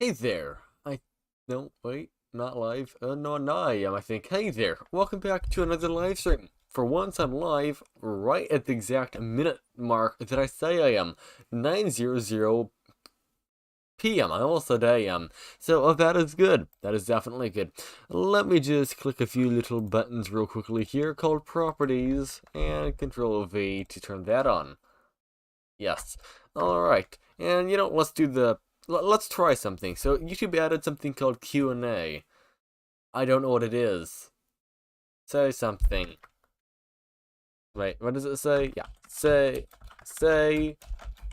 Hey there. No, wait, not live. No, I am, I think. Hey there. Welcome back to another live stream. For once, I'm live right at the exact minute mark that I say I am. 9:00 p.m. I almost said a.m. So that is good. That is definitely good. Let me just click a few little buttons real quickly here called properties and Control V to turn that on. Yes. Alright. And let's do let's try something. So YouTube added something called Q&A. I don't know what it is. Say something. Wait, what does it say? Yeah. Say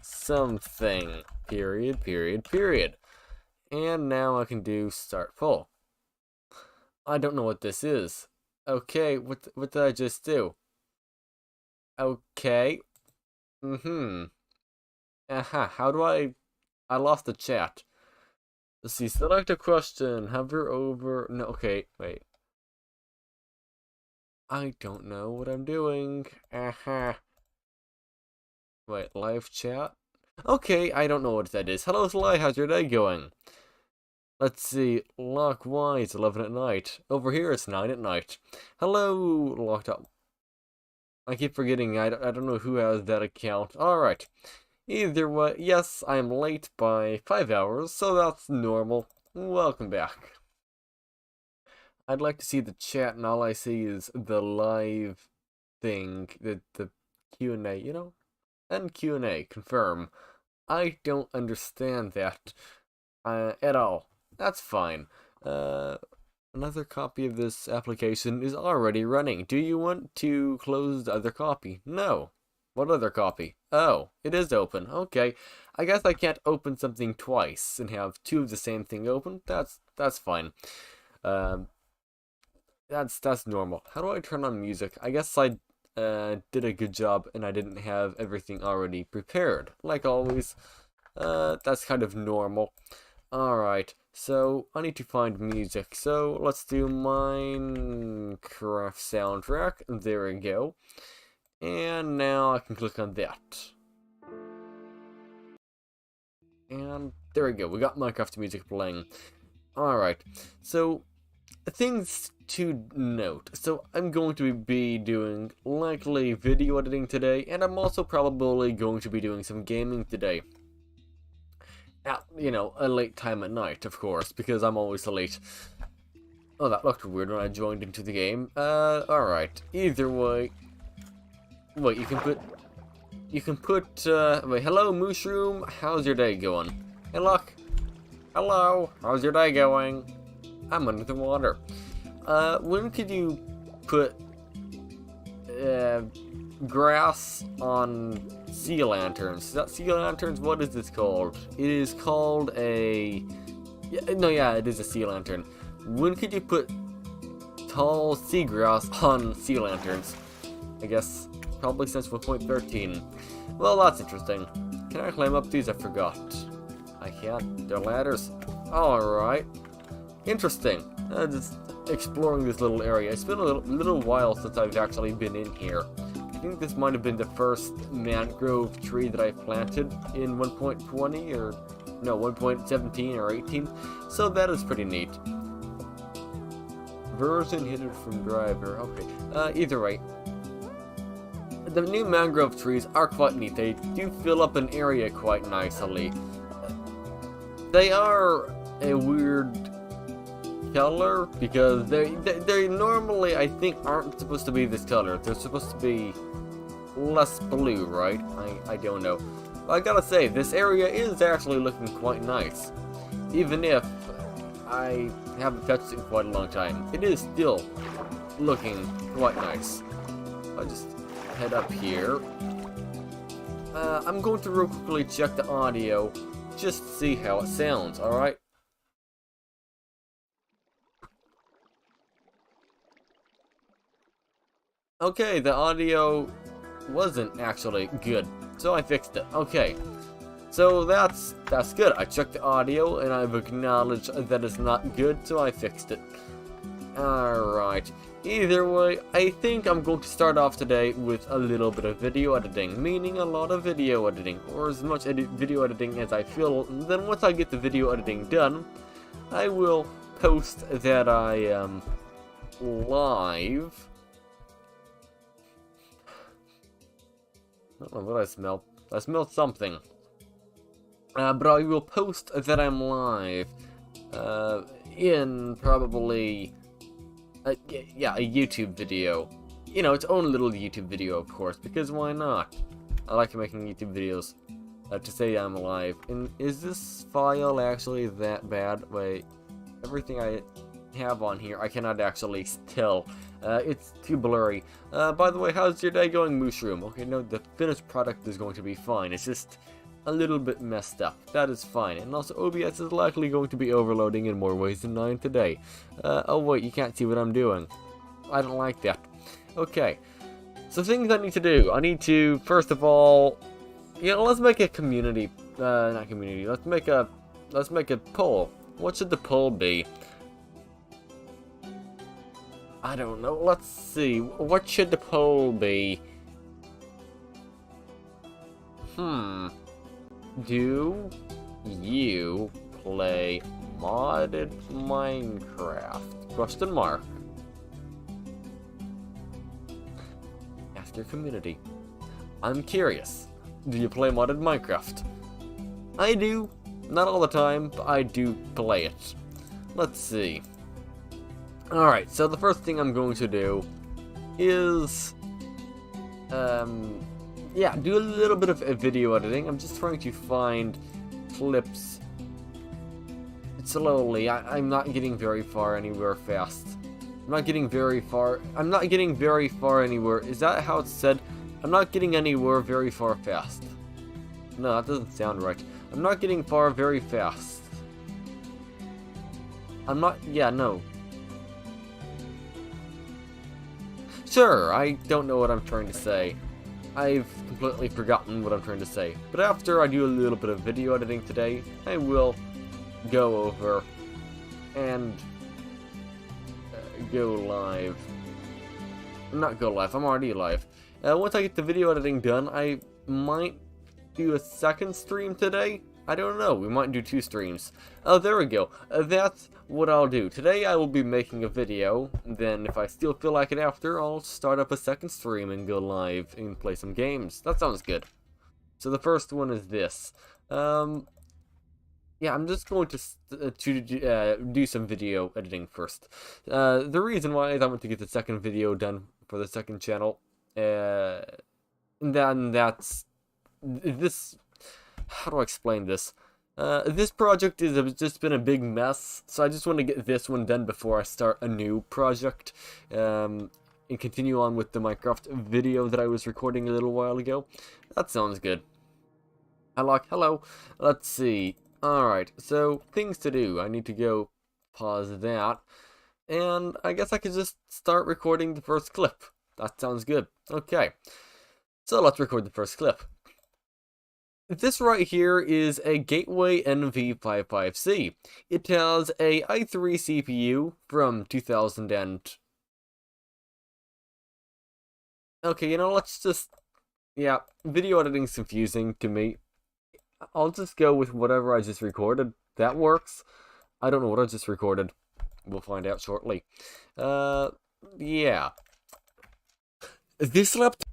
something. Period. And now I can do start poll. I don't know what this is. Okay, what did I just do? Okay. How do I lost the chat. Let's see, select a question, hover over, no, okay, wait. I don't know what I'm doing. Wait, live chat? Okay, I don't know what that is. Hello, Sly, how's your day going? Let's see, Lockwise, 11 at night. Over here it's 9 at night. Hello, locked up. I keep forgetting, I don't know who has that account. Alright. Either way, yes, I'm late by 5 hours, so that's normal. Welcome back. I'd like to see the chat, and all I see is the live thing, the Q&A, and Q&A, confirm. I don't understand that at all. That's fine. Another copy of this application is already running. Do you want to close the other copy? No. What other copy? Oh, it is open. Okay. I guess I can't open something twice and have two of the same thing open. That's fine. That's normal. How do I turn on music? I guess I did a good job and I didn't have everything already prepared. Like always. That's kind of normal. Alright, so I need to find music. So let's do Minecraft soundtrack. There we go. And now I can click on that. And there we go, we got Minecraft music playing. Alright, so things to note. So I'm going to be doing likely video editing today, and I'm also probably going to be doing some gaming today. At, a late time at night, of course, because I'm always late. Oh, that looked weird when I joined into the game. Alright. Either way. Wait, you can put... wait, hello, Mushroom. How's your day going? Hey, look. Hello. How's your day going? I'm under the water. When could you put... grass on sea lanterns? Is that sea lanterns? What is this called? It is called a... yeah, it is a sea lantern. When could you put tall seagrass on sea lanterns? I guess probably since 1.13. Well, that's interesting. Can I climb up these? I forgot. I can't. They're ladders. Alright. Interesting. Just exploring this little area. It's been a little while since I've actually been in here. I think this might have been the first mangrove tree that I planted in 1.20 or no, 1.17 or 18. So that is pretty neat. Version hidden from driver. Okay. Either way. The new mangrove trees are quite neat. They do fill up an area quite nicely. They are a weird color because they normally, I think, aren't supposed to be this color. They're supposed to be less blue, right? I don't know. I gotta say, this area is actually looking quite nice. Even if I haven't touched it in quite a long time, it is still looking quite nice. I'll just head up here. I'm going to real quickly check the audio just to see how it sounds, alright? Okay, the audio wasn't actually good, so I fixed it. Okay, so that's good. I checked the audio and I've acknowledged that it's not good, so I fixed it. Alright, either way, I think I'm going to start off today with a little bit of video editing, meaning a lot of video editing, or as much video editing as I feel. Then once I get the video editing done, I will post that I am live. I don't know what I smell. I smelled something. But I will post that I'm live in probably a YouTube video. You know, its own little YouTube video, of course, because why not? I like making YouTube videos to say I'm alive. And is this file actually that bad? Wait, everything I have on here I cannot actually tell. It's too blurry. By the way, how's your day going, Mushroom? Okay, no, the finished product is going to be fine. It's just a little bit messed up. That is fine. And also, OBS is likely going to be overloading in more ways than 9 today. Oh wait, you can't see what I'm doing. I don't like that. Okay, so things I need to do. I need to, first of all, let's make a community, not community, let's make a poll. What should the poll be? I don't know, let's see, what should the poll be? Do you play modded Minecraft? Question mark. Ask your community. I'm curious. Do you play modded Minecraft? I do. Not all the time, but I do play it. Let's see. Alright, so the first thing I'm going to do is do a little bit of video editing. I'm just trying to find clips slowly. I'm not getting very far anywhere fast. I'm not getting very far anywhere. Is that how it's said? I'm not getting anywhere very far fast. No, that doesn't sound right. I'm not getting far very fast. No. Sure, I don't know what I'm trying to say. I've completely forgotten what I'm trying to say. But after I do a little bit of video editing today, I will go over and go live. Not go live, I'm already live. Once I get the video editing done, I might do a second stream today. I don't know, we might do 2 streams. Oh, there we go. That's what I'll do. Today I will be making a video, then if I still feel like it after, I'll start up a second stream and go live and play some games. That sounds good. So the first one is this. I'm just going to do some video editing first. The reason why is I want to get the second video done for the second channel. And then that's this. How do I explain this? This project has just been a big mess, so I just want to get this one done before I start a new project, and continue on with the Minecraft video that I was recording a little while ago. That sounds good. Hello. Let's see. Alright, so things to do. I need to go pause that, and I guess I could just start recording the first clip. That sounds good. Okay, so let's record the first clip. This right here is a Gateway NV55C. It has a i3 CPU from 2000 and... Okay, let's just... Yeah, video editing's confusing to me. I'll just go with whatever I just recorded. That works. I don't know what I just recorded. We'll find out shortly. Yeah. This laptop...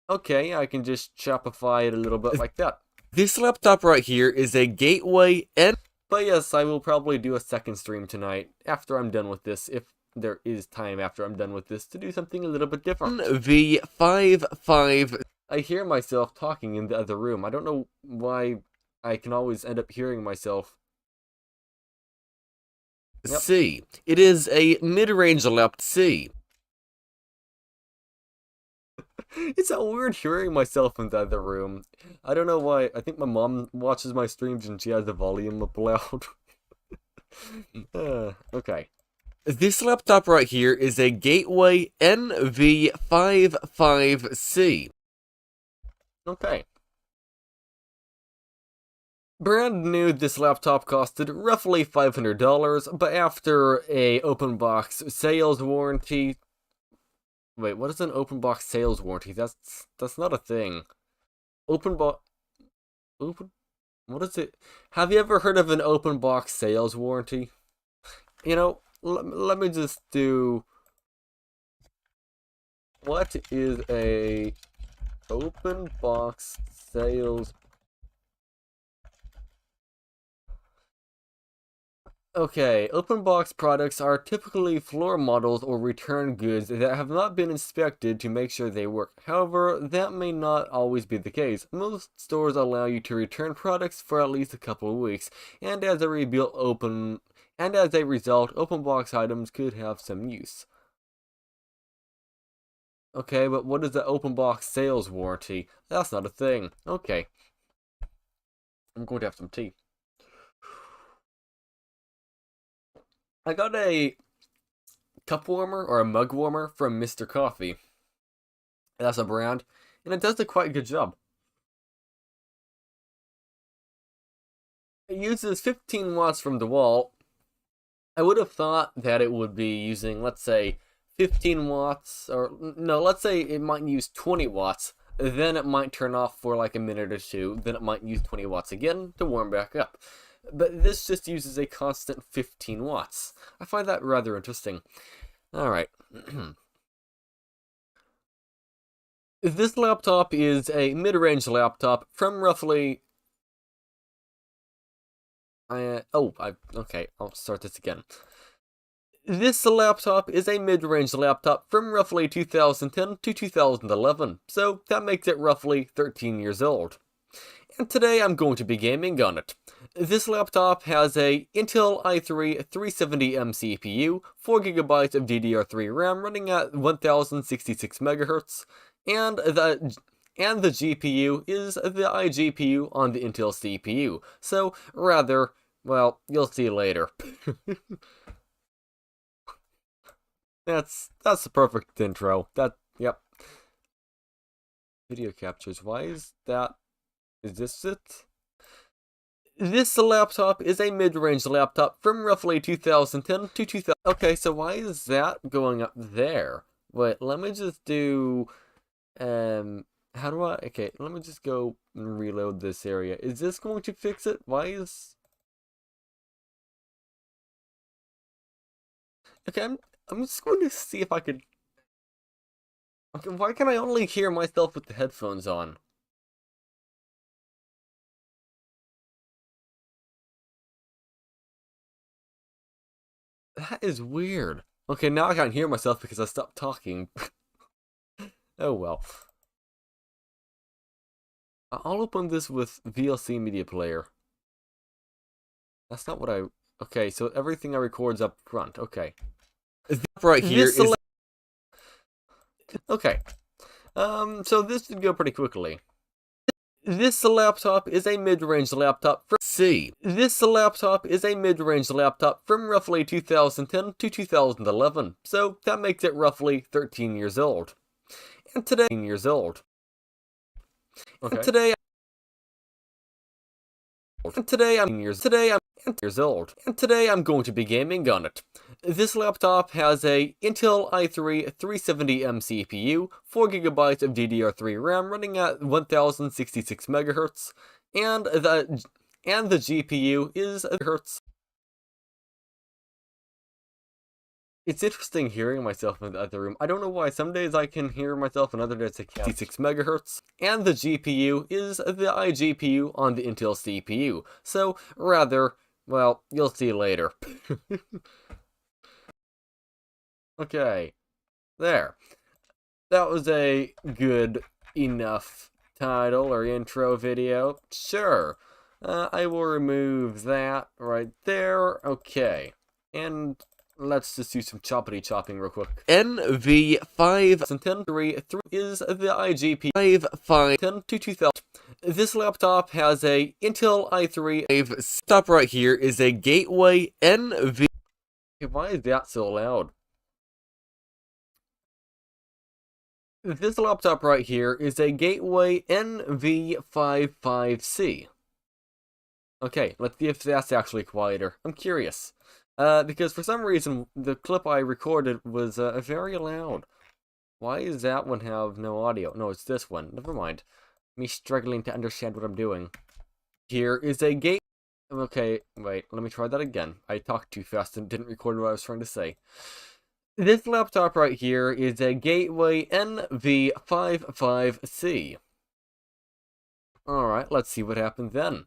Okay, I can just Shopify it a little bit like that. This laptop right here is a Gateway N... But yes, I will probably do a second stream tonight after I'm done with this, if there is time after I'm done with this to do something a little bit different. NV55... I hear myself talking in the other room. I don't know why I can always end up hearing myself. Yep. C. It is a mid-range laptop C. It's so weird hearing myself in the other room. I don't know why. I think my mom watches my streams and she has the volume up loud. Okay. This laptop right here is a Gateway NV55C. Okay. Brand new, this laptop costed roughly $500, but after a open box sales warranty... Wait, what is an open box sales warranty? That's not a thing. Open box... Open... What is it? Have you ever heard of an open box sales warranty? You know, let me just do... What is a open box sales... Okay, open box products are typically floor models or return goods that have not been inspected to make sure they work. However, that may not always be the case. Most stores allow you to return products for at least a couple of weeks, and as a result, open box items could have some use. Okay, but what is the open box sales warranty? That's not a thing. Okay. I'm going to have some tea. I got a cup warmer or a mug warmer from Mr. Coffee. That's a brand, and it does a quite good job. It uses 15 watts from the wall. I would have thought that it would be using, let's say, 15 watts, or no, let's say it might use 20 watts. Then it might turn off for like a minute or two. Then it might use 20 watts again to warm back up. But this just uses a constant 15 watts. I find that rather interesting. Alright. This laptop is a mid-range laptop from roughly... okay, I'll start this again. This laptop is a mid-range laptop from roughly 2010 to 2011, so that makes it roughly 13 years old. And today I'm going to be gaming on it. This laptop has a Intel i3 370M CPU, 4GB of DDR3 RAM running at 1066 MHz, and the GPU is the iGPU on the Intel CPU. So, rather, well, you'll see later. That's the perfect intro. Yep. Video captures. Why is that? Is this it? This laptop is a mid-range laptop from roughly 2010 to 2000. Okay, so why is that going up there? Wait, let me just do, how do I, okay, let me just go and reload this area. Is this going to fix it? Why is, okay, I'm just going to see if I could, okay, why can I only hear myself with the headphones on? That is weird. Okay, now I can't hear myself because I stopped talking. Oh well. I'll open this with VLC Media Player. That's not what I... Okay, so everything I record's up front. Okay. Right here is... Okay. So this should go pretty quickly. This laptop is a mid-range laptop from This laptop is a mid-range laptop from roughly 2010 to 2011, so that makes it roughly 13 years old. And today, Okay. And today I'm years old. And today I'm going to be gaming on it. This laptop has a Intel i3 370M CPU, 4GB of DDR3 RAM running at 1066 MHz, and the GPU is Hz. It's interesting hearing myself in the other room. I don't know why. Some days I can hear myself and other days I can't. 66 MHz. And the GPU is the iGPU on the Intel CPU. So, rather, well, you'll see later. Okay. There. That was a good enough title or intro video. Sure. I will remove that right there. Okay. And... let's just do some choppity chopping real quick. NV510 is the IGP 510 to 2000. This laptop has a Intel i3. Stop right here is a Gateway NV. Why is that so loud? This laptop right here is a Gateway NV55C. Okay, let's see if that's actually quieter. I'm curious. Because for some reason, the clip I recorded was very loud. Why does that one have no audio? No, it's this one. Never mind. Me struggling to understand what I'm doing. Here is a gate. Okay, wait, let me try that again. I talked too fast and didn't record what I was trying to say. This laptop right here is a Gateway NV55C. Alright, let's see what happens then.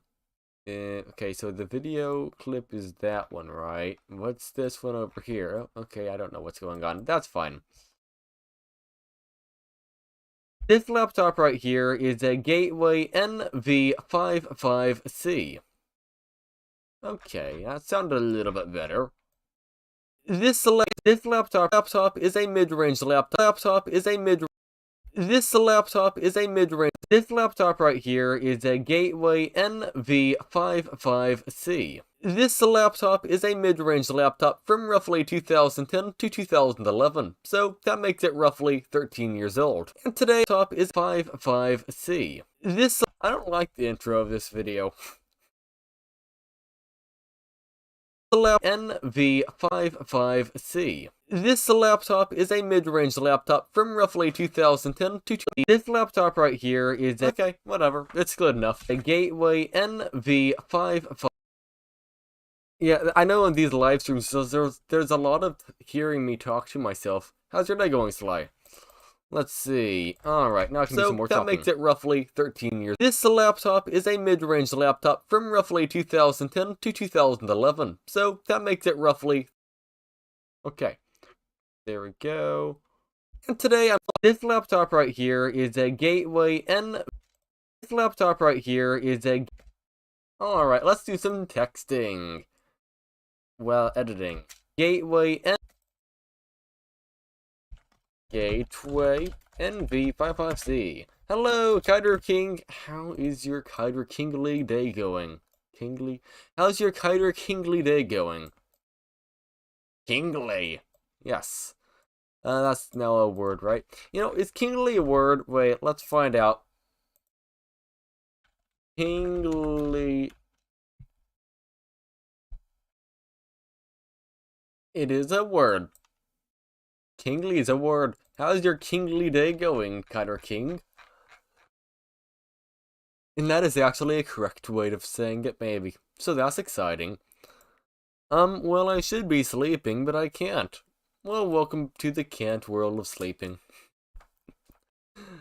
Okay, so the video clip is that one, right? What's this one over here? Oh, okay, I don't know what's going on. That's fine. This laptop right here is a Gateway NV55C. Okay, that sounded a little bit better. This laptop is a mid-range laptop. This laptop is a mid-range. This laptop right here is a Gateway NV55C. This laptop is a mid-range laptop from roughly 2010 to 2011, so that makes it roughly 13 years old. And today's laptop is 55C. I don't like the intro of this video. NV55C. This laptop is a mid-range laptop from roughly 2010 to this laptop right here is a okay, whatever, it's good enough. A Gateway NV55. Yeah, I know in these live streams there's a lot of hearing me talk to myself. How's your day going, Sly? Let's see. Alright, now I can do some more talking. So, that makes it roughly 13 years. This laptop is a mid-range laptop from roughly 2010 to 2011. So, that makes it roughly... Okay. There we go. And today, this laptop right here is a Gateway N... This laptop right here is a... Alright, let's do some texting. Well, editing. Gateway NV55C. Hello, Kiter King. How is your Kiter Kingly day going? Kingly? How's your Kiter Kingly day going? Kingly. Yes. That's now a word, right? You know, is Kingly a word? Wait, let's find out. Kingly. It is a word. Kingly is a word. How's your kingly day going, Kiter King? And that is actually a correct way of saying it, maybe. So that's exciting. Well, I should be sleeping, but I can't. Well, welcome to the can't world of sleeping.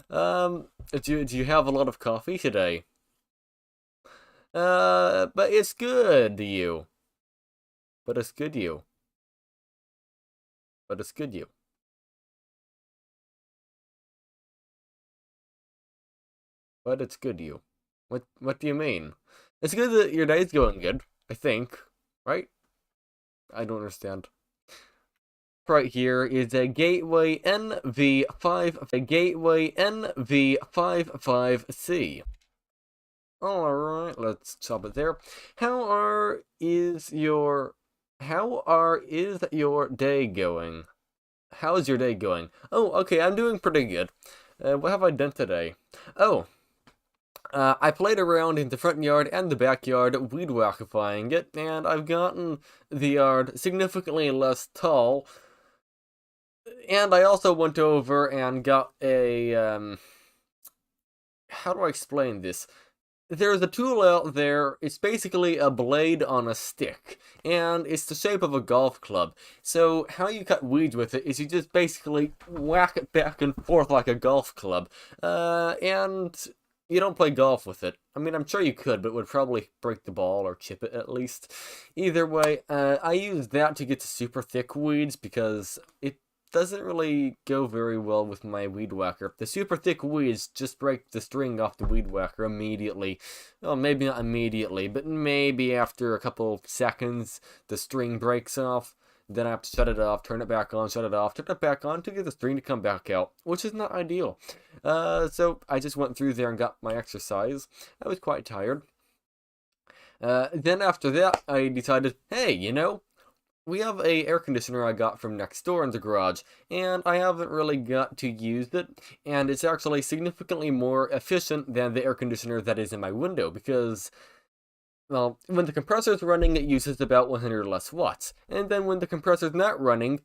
Do you have a lot of coffee today? But it's good, you. But it's good, you. But it's good, you. But it's good, you. What do you mean? It's good that your day's going good, I think. Right? I don't understand. Right here is a Gateway NV55C. Alright, let's stop it there. How is your day going? How's your day going? Oh, okay, I'm doing pretty good. What have I done today? Oh, I played around in the front yard and the backyard, weed whackifying it, and I've gotten the yard significantly less tall. And I also went over and got a, how do I explain this? There's a tool out there, it's basically a blade on a stick, and it's the shape of a golf club. So how you cut weeds with it is you just basically whack it back and forth like a golf club. And you don't play golf with it. I mean, I'm sure you could, but it would probably break the ball or chip it at least. Either way, I use that to get to super thick weeds because it doesn't really go very well with my weed whacker. The super thick weeds just break the string off the weed whacker immediately. Well, maybe not immediately, but maybe after a couple seconds, the string breaks off. Then I have to shut it off, turn it back on, shut it off, turn it back on to get the string to come back out, which is not ideal. So I just went through there and got my exercise. I was quite tired. Then after that, I decided, hey, you know, we have a air conditioner I got from next door in the garage, and I haven't really got to use it, and it's actually significantly more efficient than the air conditioner that is in my window, because Well, when the compressor's running, it uses about 100 less watts. And then when the compressor's not running,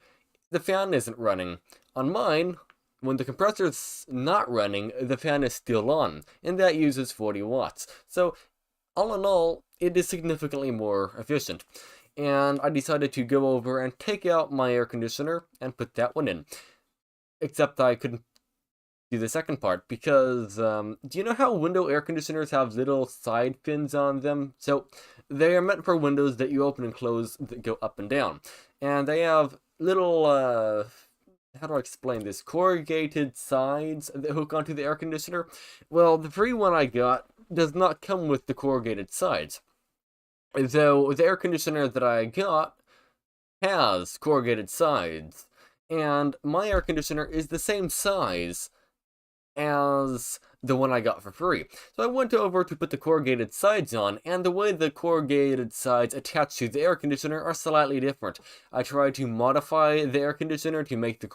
the fan isn't running. On mine, when the compressor's not running, the fan is still on, and that uses 40 watts. So, all in all, it is significantly more efficient. And I decided to go over and take out my air conditioner and put that one in. Except I couldn't do the second part because do you know how window air conditioners have little side fins on them? So they are meant for windows that you open and close that go up and down, and they have little how do I explain this, corrugated sides that hook onto the air conditioner. Well, the free one I got does not come with the corrugated sides, though the air conditioner that I got has corrugated sides, and my air conditioner is the same size as the one I got for free. So I went over to put the corrugated sides on, and the way the corrugated sides attach to the air conditioner are slightly different. I tried to modify the air conditioner to make the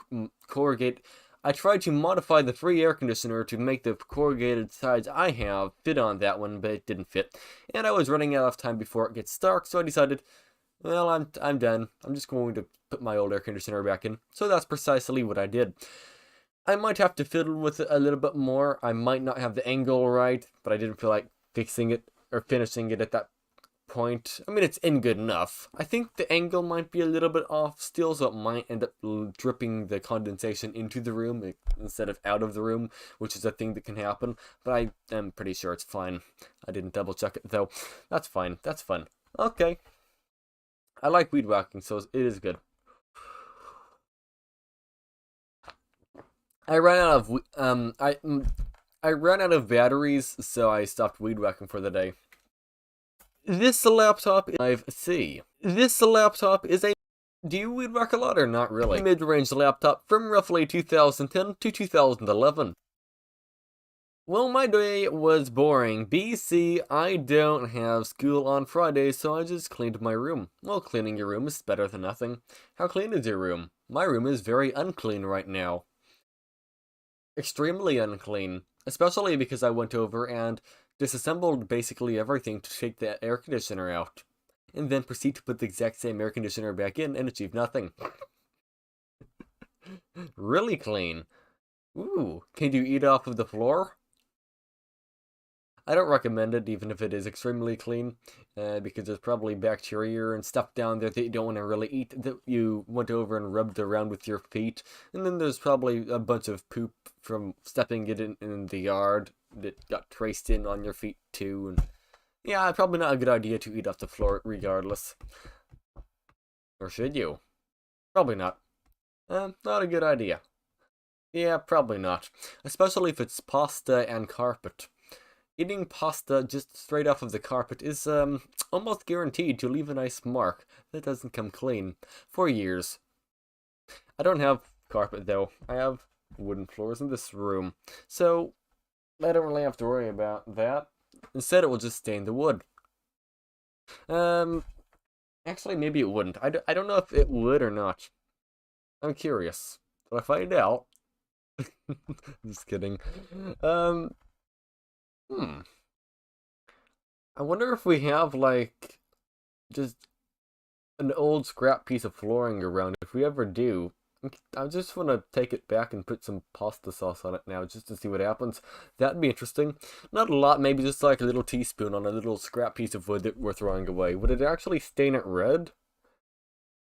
I tried to modify the free air conditioner to make the corrugated sides I have fit on that one, but it didn't fit. And I was running out of time before it gets dark, so I decided, well, I'm done. I'm just going to put my old air conditioner back in. So that's precisely what I did. I might have to fiddle with it a little bit more. I might not have the angle right, but I didn't feel like fixing it or finishing it at that point. I mean, it's in good enough. I think the angle might be a little bit off still, so it might end up dripping the condensation into the room instead of out of the room, which is a thing that can happen. But I am pretty sure it's fine. I didn't double check it though. That's fine. That's fun. Okay. I like weed whacking, so it is good. I ran out of I ran out of batteries, so I stopped weed whacking for the day. This laptop is 5C. This laptop is a... Do you weed whack a lot or not really? Mid-range laptop from roughly 2010 to 2011. Well, my day was boring. BC, I don't have school on Friday, so I just cleaned my room. Well, cleaning your room is better than nothing. How clean is your room? My room is very unclean right now. Extremely unclean, especially because I went over and disassembled basically everything to take the air conditioner out, and then proceed to put the exact same air conditioner back in and achieve nothing. Really clean. Ooh, can you eat off of the floor? I don't recommend it, even if it is extremely clean, because there's probably bacteria and stuff down there that you don't want to really eat, that you went over and rubbed around with your feet, and then there's probably a bunch of poop from stepping it in the yard that got traced in on your feet too, and yeah, probably not a good idea to eat off the floor regardless. Or should you? Probably not. Not a good idea. Yeah, probably not. Especially if it's pasta and carpet. Eating pasta just straight off of the carpet is almost guaranteed to leave a nice mark that doesn't come clean for years. I don't have carpet though. I have wooden floors in this room, so I don't really have to worry about that. Instead, it will just stain the wood. Actually, maybe it wouldn't. I don't know if it would or not. I'm curious. Will I find out? Just kidding. I wonder if we have, like, just an old scrap piece of flooring around. If we ever do, I just want to take it back and put some pasta sauce on it now, just to see what happens. That'd be interesting. Not a lot, maybe just like a little teaspoon on a little scrap piece of wood that we're throwing away. Would it actually stain it red?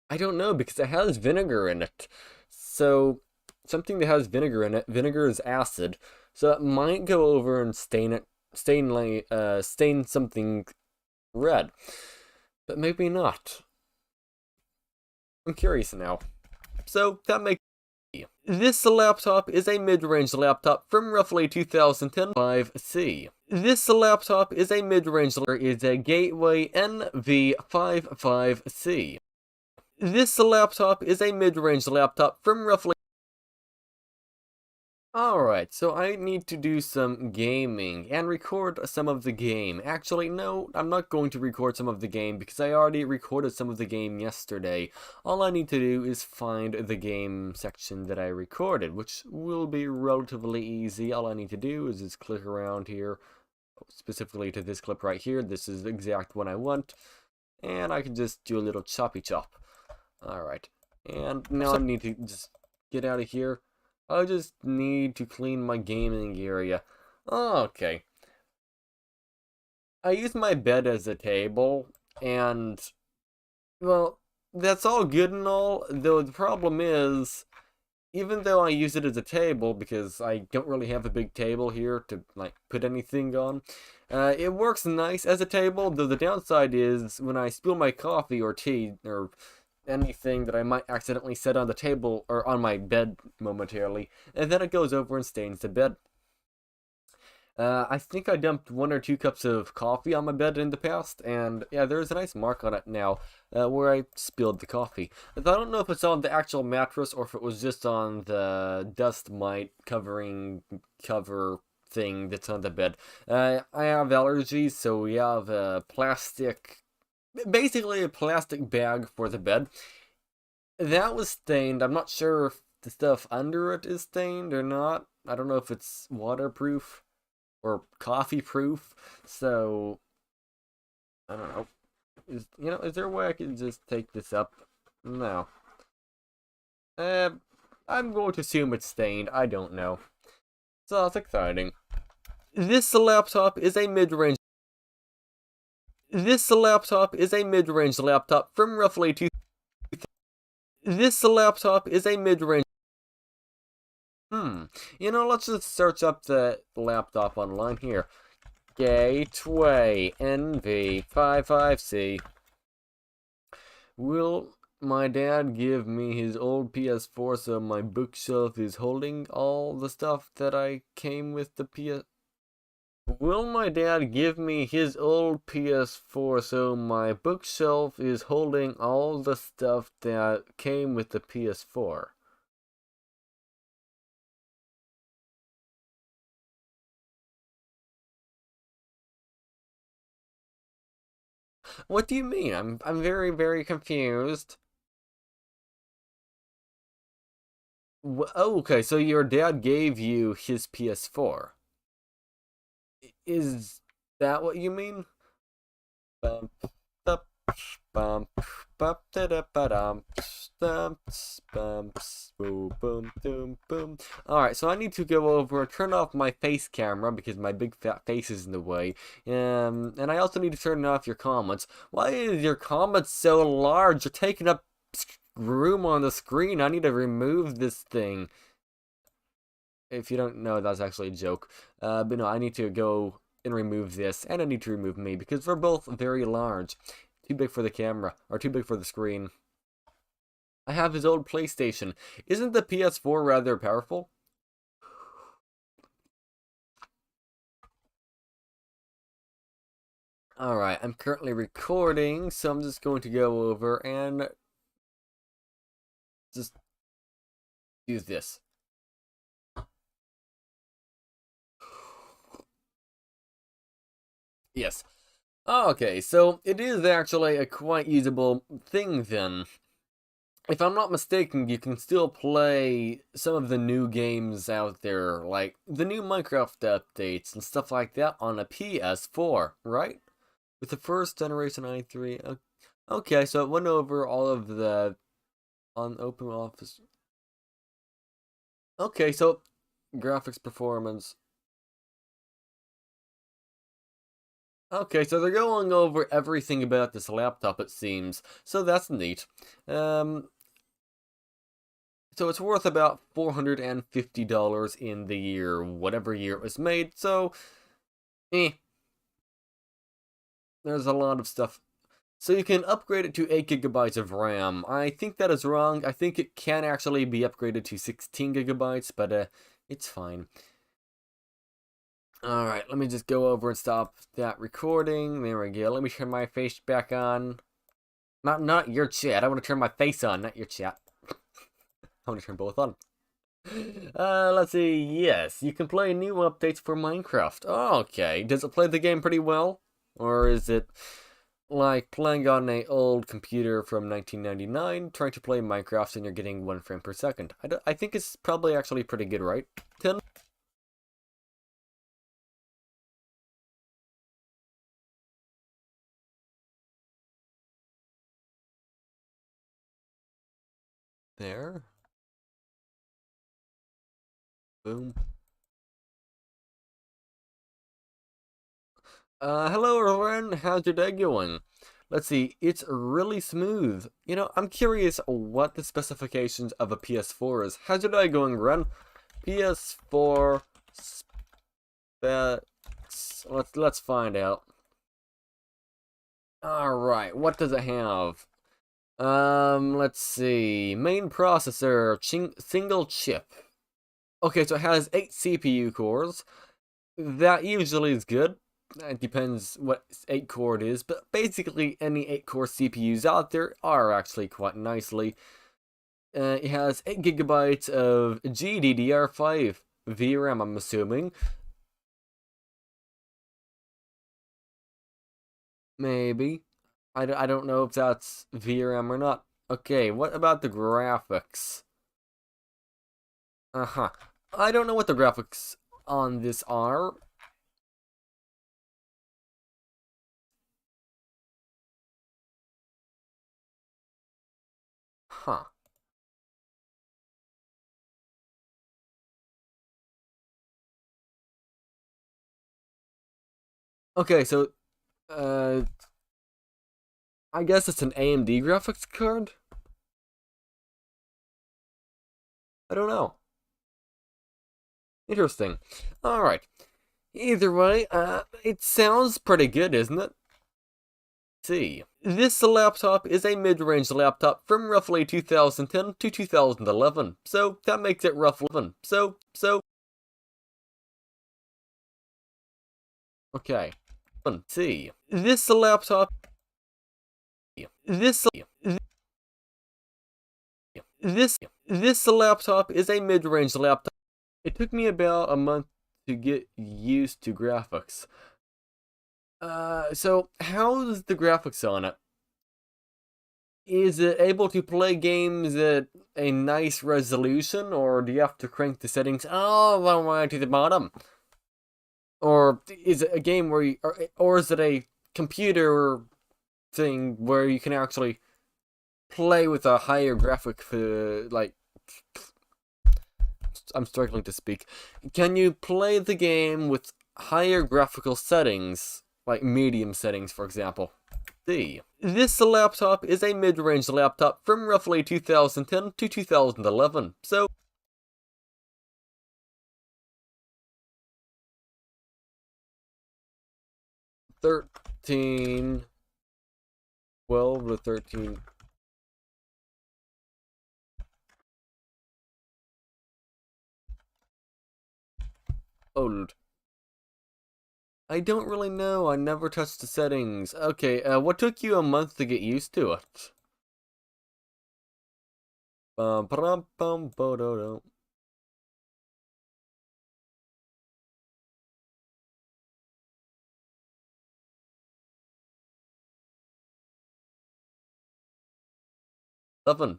I don't know, because it has vinegar in it. So, something that has vinegar in it, vinegar is acid, so it might go over and stain something red. But maybe not. I'm curious now. So, that makes... This laptop is a mid-range laptop from roughly 2010 5C. This laptop is a mid-range is a Gateway NV55C. This laptop is a mid-range laptop from roughly... Alright, so I need to do some gaming and record some of the game. Actually, no, I'm not going to record some of the game because I already recorded some of the game yesterday. All I need to do is find the game section that I recorded, which will be relatively easy. All I need to do is just click around here, specifically to this clip right here. This is the exact one I want. And I can just do a little choppy chop. Alright. And now I need to just get out of here. I just need to clean my gaming area. Okay. I use my bed as a table, and, well, that's all good and all, though the problem is, even though I use it as a table, because I don't really have a big table here to, like, put anything on, it works nice as a table, though the downside is, when I spill my coffee or tea, or anything that I might accidentally set on the table, or on my bed momentarily, and then it goes over and stains the bed. I think I dumped 1 or 2 cups of coffee on my bed in the past, and yeah, there's a nice mark on it now, where I spilled the coffee. I don't know if it's on the actual mattress or if it was just on the dust mite covering cover thing that's on the bed. I have allergies, so we have a plastic, basically a plastic bag for the bed. That was stained. I'm not sure if the stuff under it is stained or not. I don't know if it's waterproof or coffee proof, so I don't know. Is there a way I can just take this up? No. I'm going to assume it's stained. I don't know. So that's exciting. This laptop is a mid-range. This laptop is a mid-range laptop from roughly two. This laptop is a mid-range. Let's just search up the laptop online here. Gateway NV55C. Will my dad give me his old PS4 so my bookshelf is holding all the stuff that I came with the PS... Will my dad give me his old PS4 so my bookshelf is holding all the stuff that came with the PS4? What do you mean? I'm very, very confused. Oh, okay, so your dad gave you his PS4. Is that what you mean? Bump, bump, bump, bump, da da ba dum, bumps, bumps, boom, boom, boom, boom. Alright, so I need to go over, turn off my face camera because my big fat face is in the way. And I also need to turn off your comments. Why is your comments so large? You're taking up room on the screen. I need to remove this thing. If you don't know, that's actually a joke. But no, I need to go and remove this, and I need to remove me, because we're both very large. Too big for the camera, or too big for the screen. I have his old PlayStation. Isn't the PS4 rather powerful? Alright, I'm currently recording, so I'm just going to go over and just use this. Yes. Okay, so it is actually a quite usable thing then. If I'm not mistaken, you can still play some of the new games out there, like the new Minecraft updates and stuff like that on a PS4, right? With the first generation i3. Okay, so it went over all of the on Open Office. Okay, so graphics performance. Okay, so they're going over everything about this laptop, it seems. So that's neat. So it's worth about $450 in the year, whatever year it was made, so... There's a lot of stuff. So you can upgrade it to 8 gigabytes of RAM. I think that is wrong. I think it can actually be upgraded to 16 gigabytes, but it's fine. Alright, let me just go over and stop that recording. There we go. Let me turn my face back on. Not your chat. I want to turn my face on, not your chat. I want to turn both on. Let's see. Yes, you can play new updates for Minecraft. Okay. Does it play the game pretty well? Or is it like playing on an old computer from 1999, trying to play Minecraft and you're getting 1 frame per second? I think it's probably actually pretty good, right? 10 There. Boom. Hello everyone, how's your day going? Let's see, it's really smooth. You know, I'm curious what the specifications of a PS4 is. How's your day going, Ren? PS4 specs. Let's find out. Alright, what does it have? Let's see. Main processor, single chip. Okay, so it has 8 CPU cores. That usually is good. It depends what 8-core it is, but basically any 8-core CPUs out there are actually quite nicely. It has 8 gigabytes of GDDR5 VRAM, I'm assuming. Maybe. I don't know if that's VRAM or not. Okay, what about the graphics? Uh-huh. I don't know what the graphics on this are. Huh. Okay, so, I guess it's an AMD graphics card? I don't know. Interesting. Alright. Either way, it sounds pretty good, isn't it? Let's see. This laptop is a mid-range laptop from roughly 2010 to 2011. So, that makes it roughly... Okay. Let's see. This laptop... This... This laptop is a mid-range laptop. It took me about a month to get used to graphics. So how's the graphics on it? Is it able to play games at a nice resolution, or do you have to crank the settings all the way to the bottom? Or is it a game where you, or is it a computer thing where you can actually play with a higher graphic, like, I'm struggling to speak. Can you play the game with higher graphical settings, like medium settings, for example? D. This laptop is a mid-range laptop from roughly 2010 to 2011. So, 13, 12 to 13. Old. I don't really know. I never touched the settings. Okay, what took you a month to get used to it? Bum, bum, bum, bo, do, do.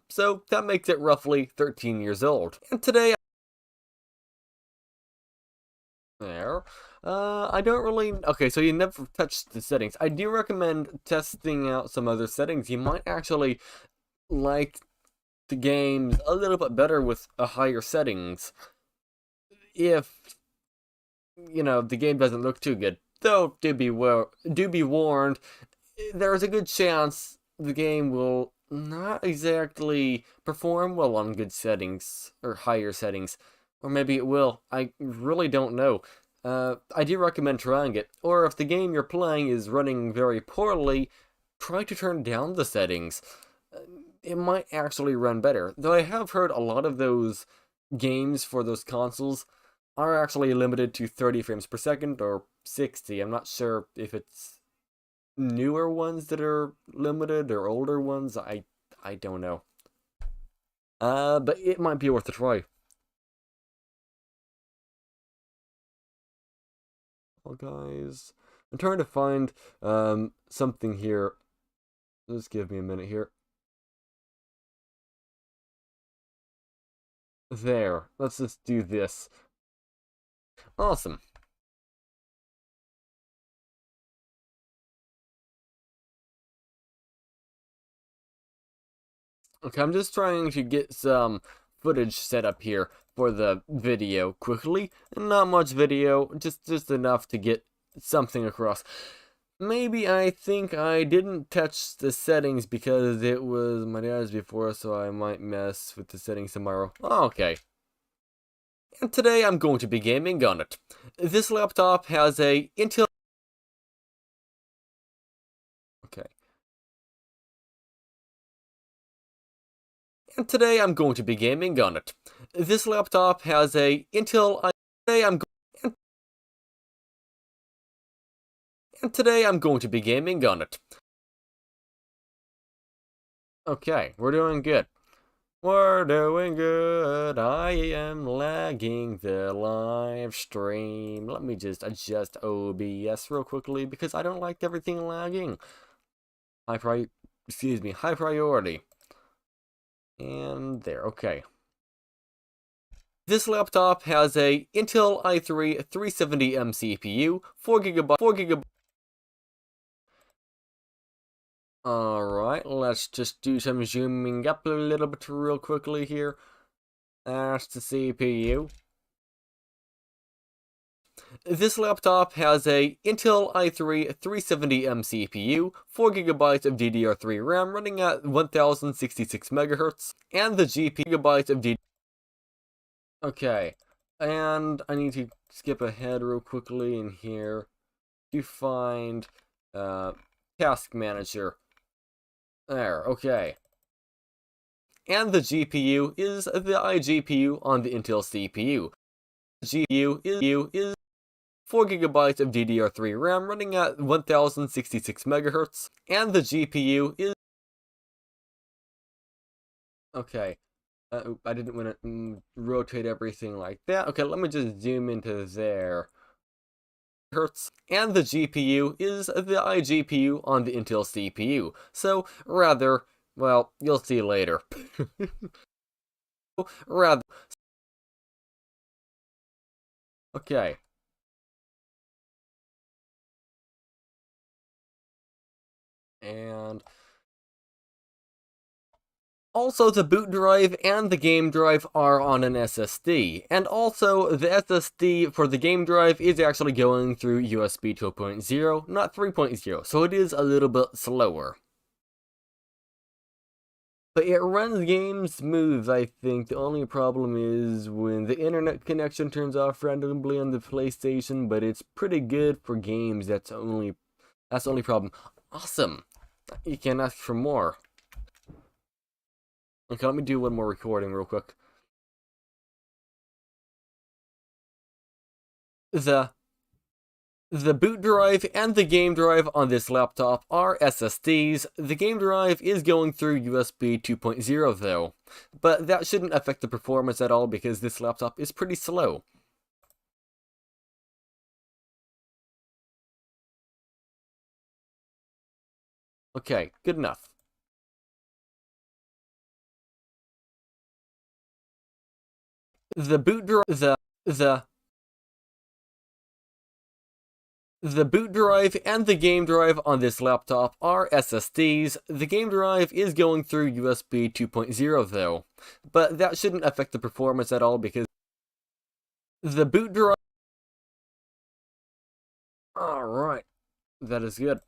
So that makes it roughly 13 years old. And today, there. I don't really... Okay, so you never touched the settings. I do recommend testing out some other settings. You might actually like the games a little bit better with a higher settings. If, you know, the game doesn't look too good. Though, do be warned, there's a good chance the game will not exactly perform well on good settings, or higher settings. Or maybe it will. I really don't know. I do recommend trying it. Or if the game you're playing is running very poorly, try to turn down the settings. It might actually run better. Though I have heard a lot of those games for those consoles are actually limited to 30 frames per second or 60. I'm not sure if it's newer ones that are limited or older ones. I don't know. But it might be worth a try. Well, guys, I'm trying to find something here. Just give me a minute here. There. Let's just do this. Awesome. Okay, I'm just trying to get some footage set up here for the video quickly. Not much video, just enough to get something across. Maybe I think I didn't touch the settings because it was my dad's before, so I might mess with the settings tomorrow. Okay. And today I'm going to be gaming on it. This laptop has a Intel... Okay. And today I'm going to be gaming on it. This laptop has a Intel... Today I'm and today I'm going to be gaming on it. Okay, we're doing good. We're doing good. I am lagging the live stream. Let me just adjust OBS real quickly because I don't like everything lagging. High priority. And there, okay. This laptop has a Intel i3 370M CPU, 4GB. Alright, let's just do some zooming up a little bit real quickly here. That's the CPU. This laptop has a Intel i3 370M CPU, 4GB of DDR3 RAM running at 1066 MHz, and the GPU of DDR. Okay, and I need to skip ahead real quickly in here to find Task Manager. There, okay. And the GPU is the iGPU on the Intel CPU. The GPU is 4GB of DDR3 RAM running at 1066 MHz, and the GPU is... Okay, I didn't want to rotate everything like that. Okay, let me just zoom into there. Hertz, and the GPU is the iGPU on the Intel CPU. So, rather, well, you'll see later. Rather, okay. And also, the boot drive and the game drive are on an SSD, and also the SSD for the game drive is actually going through USB 2.0, not 3.0, so it is a little bit slower. But it runs games smooth, I think. The only problem is when the internet connection turns off randomly on the PlayStation, but it's pretty good for games. That's the only problem. Awesome. You can't ask for more. Okay, let me do one more recording real quick. The boot drive and the game drive on this laptop are SSDs. The game drive is going through USB 2.0 though, but that shouldn't affect the performance at all because this laptop is pretty slow. Okay, good enough. The boot drive, the boot drive and the game drive on this laptop are SSDs. The game drive is going through USB 2.0 though, but that shouldn't affect the performance at all because the boot drive... Alright, that is good.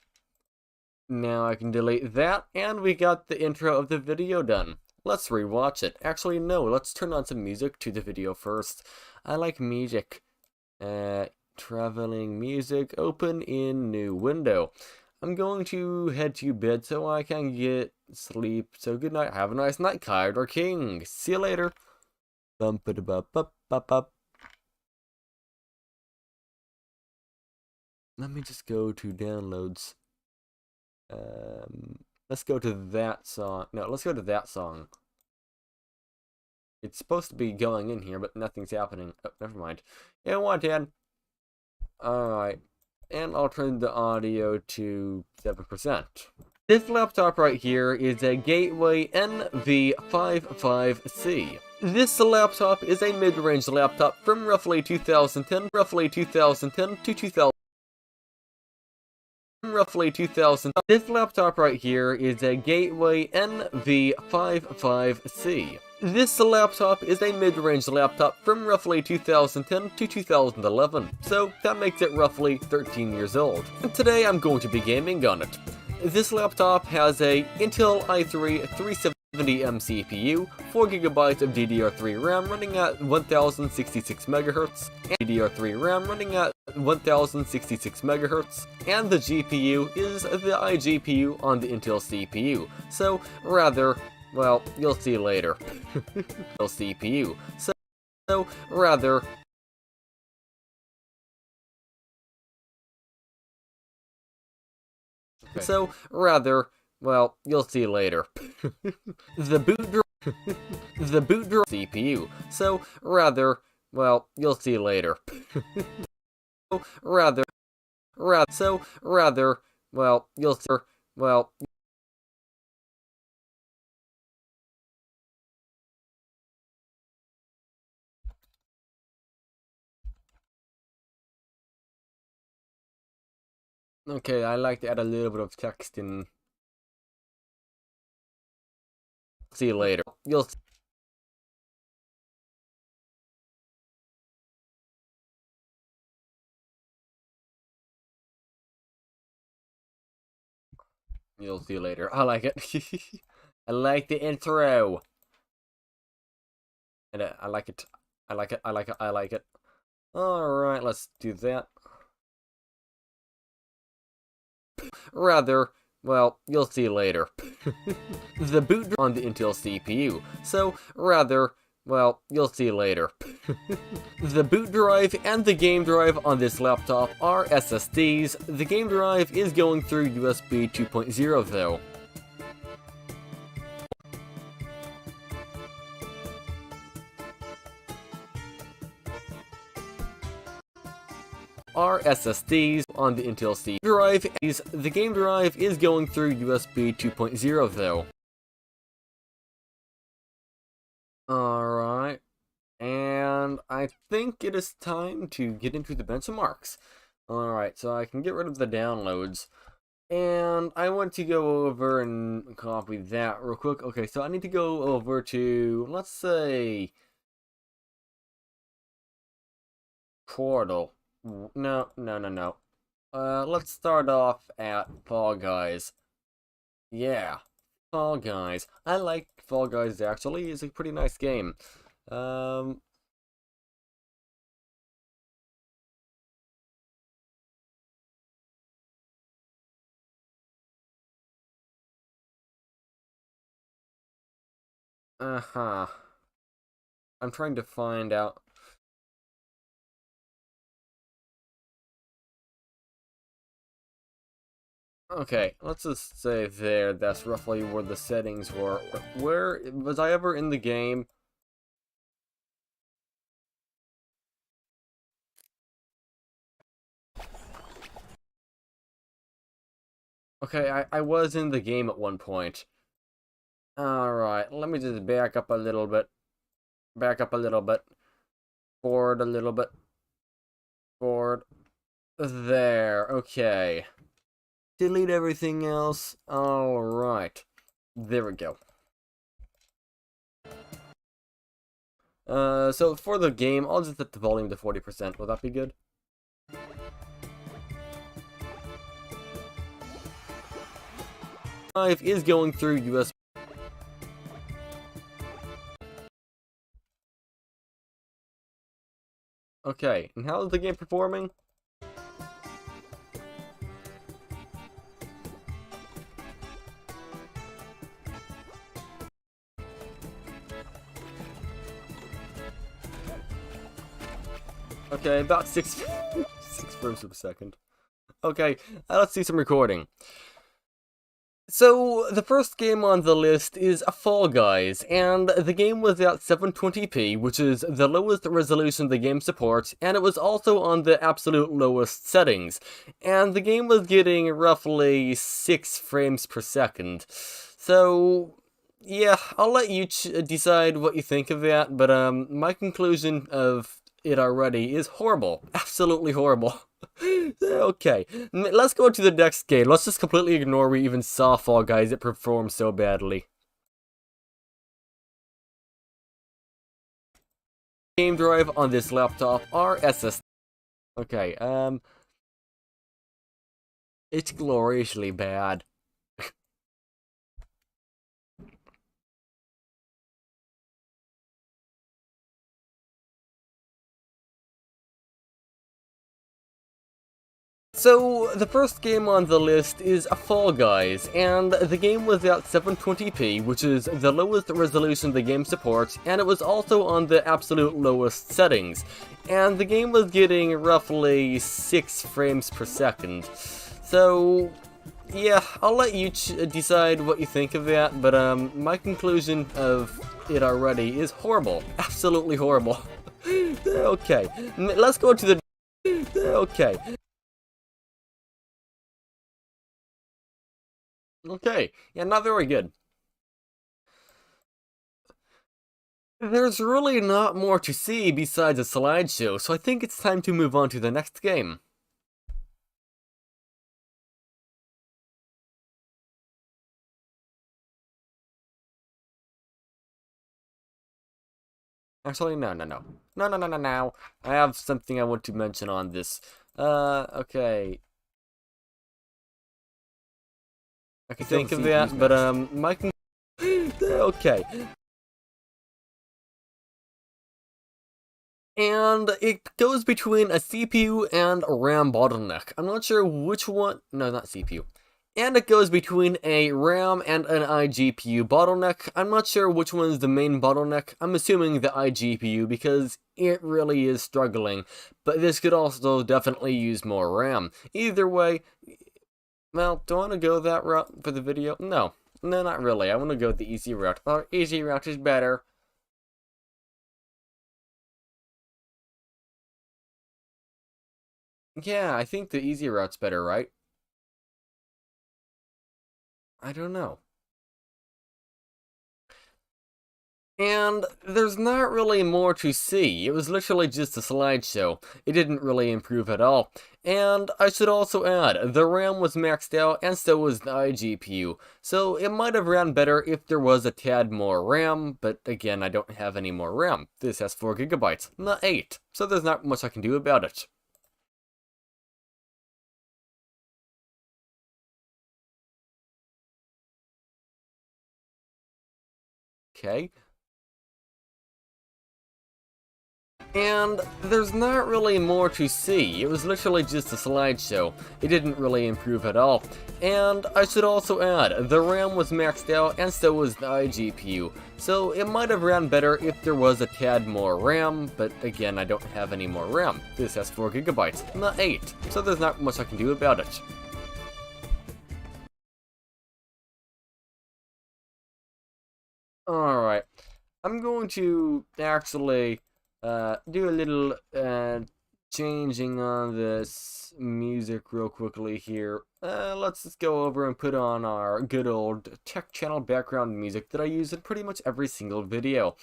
Now I can delete that, and we got the intro of the video done. Let's rewatch it. Actually, no, let's turn on some music to the video first. I like music. Traveling music, open in new window. I'm going to head to bed so I can get sleep. So good night. Have a nice night, Kyler King. See you later. Bump it up. Let me just go to downloads. Let's go to that song. No, let's go to that song. It's supposed to be going in here, but nothing's happening. Oh, never mind. You know what, Dad? Alright. And I'll turn the audio to 7%. This laptop right here is a Gateway NV55C. This laptop is a mid-range laptop from roughly 2010 to 2000. roughly 2000. This laptop right here is a Gateway NV55C. This laptop is a mid-range laptop from roughly 2010 to 2011, so that makes it roughly 13 years old. And today I'm going to be gaming on it. This laptop has a Intel i3 370M CPU, 4GB of DDR3 RAM running at 1066 MHz, and DDR3 RAM running at 1066 MHz, and the GPU is the iGPU on the Intel CPU, so rather, well, you'll see later. CPU, so rather, okay. So rather, well, you'll see later. The boot drive CPU, so rather, well, you'll see later. So rather, well, you'll see, well. Okay, I like to add a little bit of text in. See you later. You'll see you later. I like it. I like the intro. And I like it. I like it. I like it. I like it. Alright, let's do that. Rather, well, you'll see later. The boot on the Intel CPU, so rather, well, you'll see later. The boot drive and the game drive on this laptop are SSDs. The game drive is going through USB 2.0 though. Are SSDs on the Intel CPU drive. The game drive is going through USB 2.0 though. Alright, and I think it is time to get into the benchmarks. Alright, so I can get rid of the downloads. And I want to go over and copy that real quick. Okay, so I need to go over to, let's say, Portal. No. Let's start off at Fall Guys. Yeah, Fall Guys. I like Fall Guys actually. It's a pretty nice game. I'm trying to find out. Okay, let's just say there, that's roughly where the settings were. Where, was I ever in the game? Okay, I was in the game at one point. Alright, let me just back up a little bit. Back up a little bit. Forward a little bit. Forward. There, okay. Delete everything else. Alright. There we go. So for the game, I'll just set the volume to 40%. Will that be good? Drive is going through USB. Okay, and how is the game performing? Okay, about 6 frames per second. Okay, let's see some recording. So, the first game on the list is Fall Guys, and the game was at 720p, which is the lowest resolution the game supports, and it was also on the absolute lowest settings. And the game was getting roughly 6 frames per second. So, yeah, I'll let you decide what you think of that, but my conclusion of it already is horrible. Absolutely horrible. Okay, let's go to the next game. Let's just completely ignore we even saw Fall Guys. It performed so badly. Game drive on this laptop are SSD. Okay, it's gloriously bad. So, the first game on the list is Fall Guys, and the game was at 720p, which is the lowest resolution the game supports, and it was also on the absolute lowest settings. And the game was getting roughly 6 frames per second. So, yeah, I'll let you decide what you think of that, but my conclusion of it already is horrible. Absolutely horrible. Okay, let's go to the... Okay. Okay, yeah, not very good. There's really not more to see besides a slideshow, so I think it's time to move on to the next game. Actually, no. I have something I want to mention on this. Okay. I can think of that, but, okay. And it goes between a CPU and a RAM bottleneck. I'm not sure which one... No, not CPU. And it goes between a RAM and an iGPU bottleneck. I'm not sure which one is the main bottleneck. I'm assuming the iGPU because it really is struggling. But this could also definitely use more RAM. Either way, well, do I want to go that route for the video? No, not really. I want to go the easy route. Our easy route is better. Yeah, I think the easy route's better, right? I don't know. And there's not really more to see. It was literally just a slideshow. It didn't really improve at all. And I should also add, the RAM was maxed out and so was the iGPU. So it might have ran better if there was a tad more RAM, but again, I don't have any more RAM. This has 4 GB, not 8. So there's not much I can do about it. Okay. And there's not really more to see. It was literally just a slideshow. It didn't really improve at all. And I should also add, the RAM was maxed out and so was the iGPU. So it might have ran better if there was a tad more RAM, but again, I don't have any more RAM. This has 4 GB, not 8. So there's not much I can do about it. Alright. I'm going to actually do a little changing on this music real quickly here. Let's just go over and put on our good old tech channel background music that I use in pretty much every single video.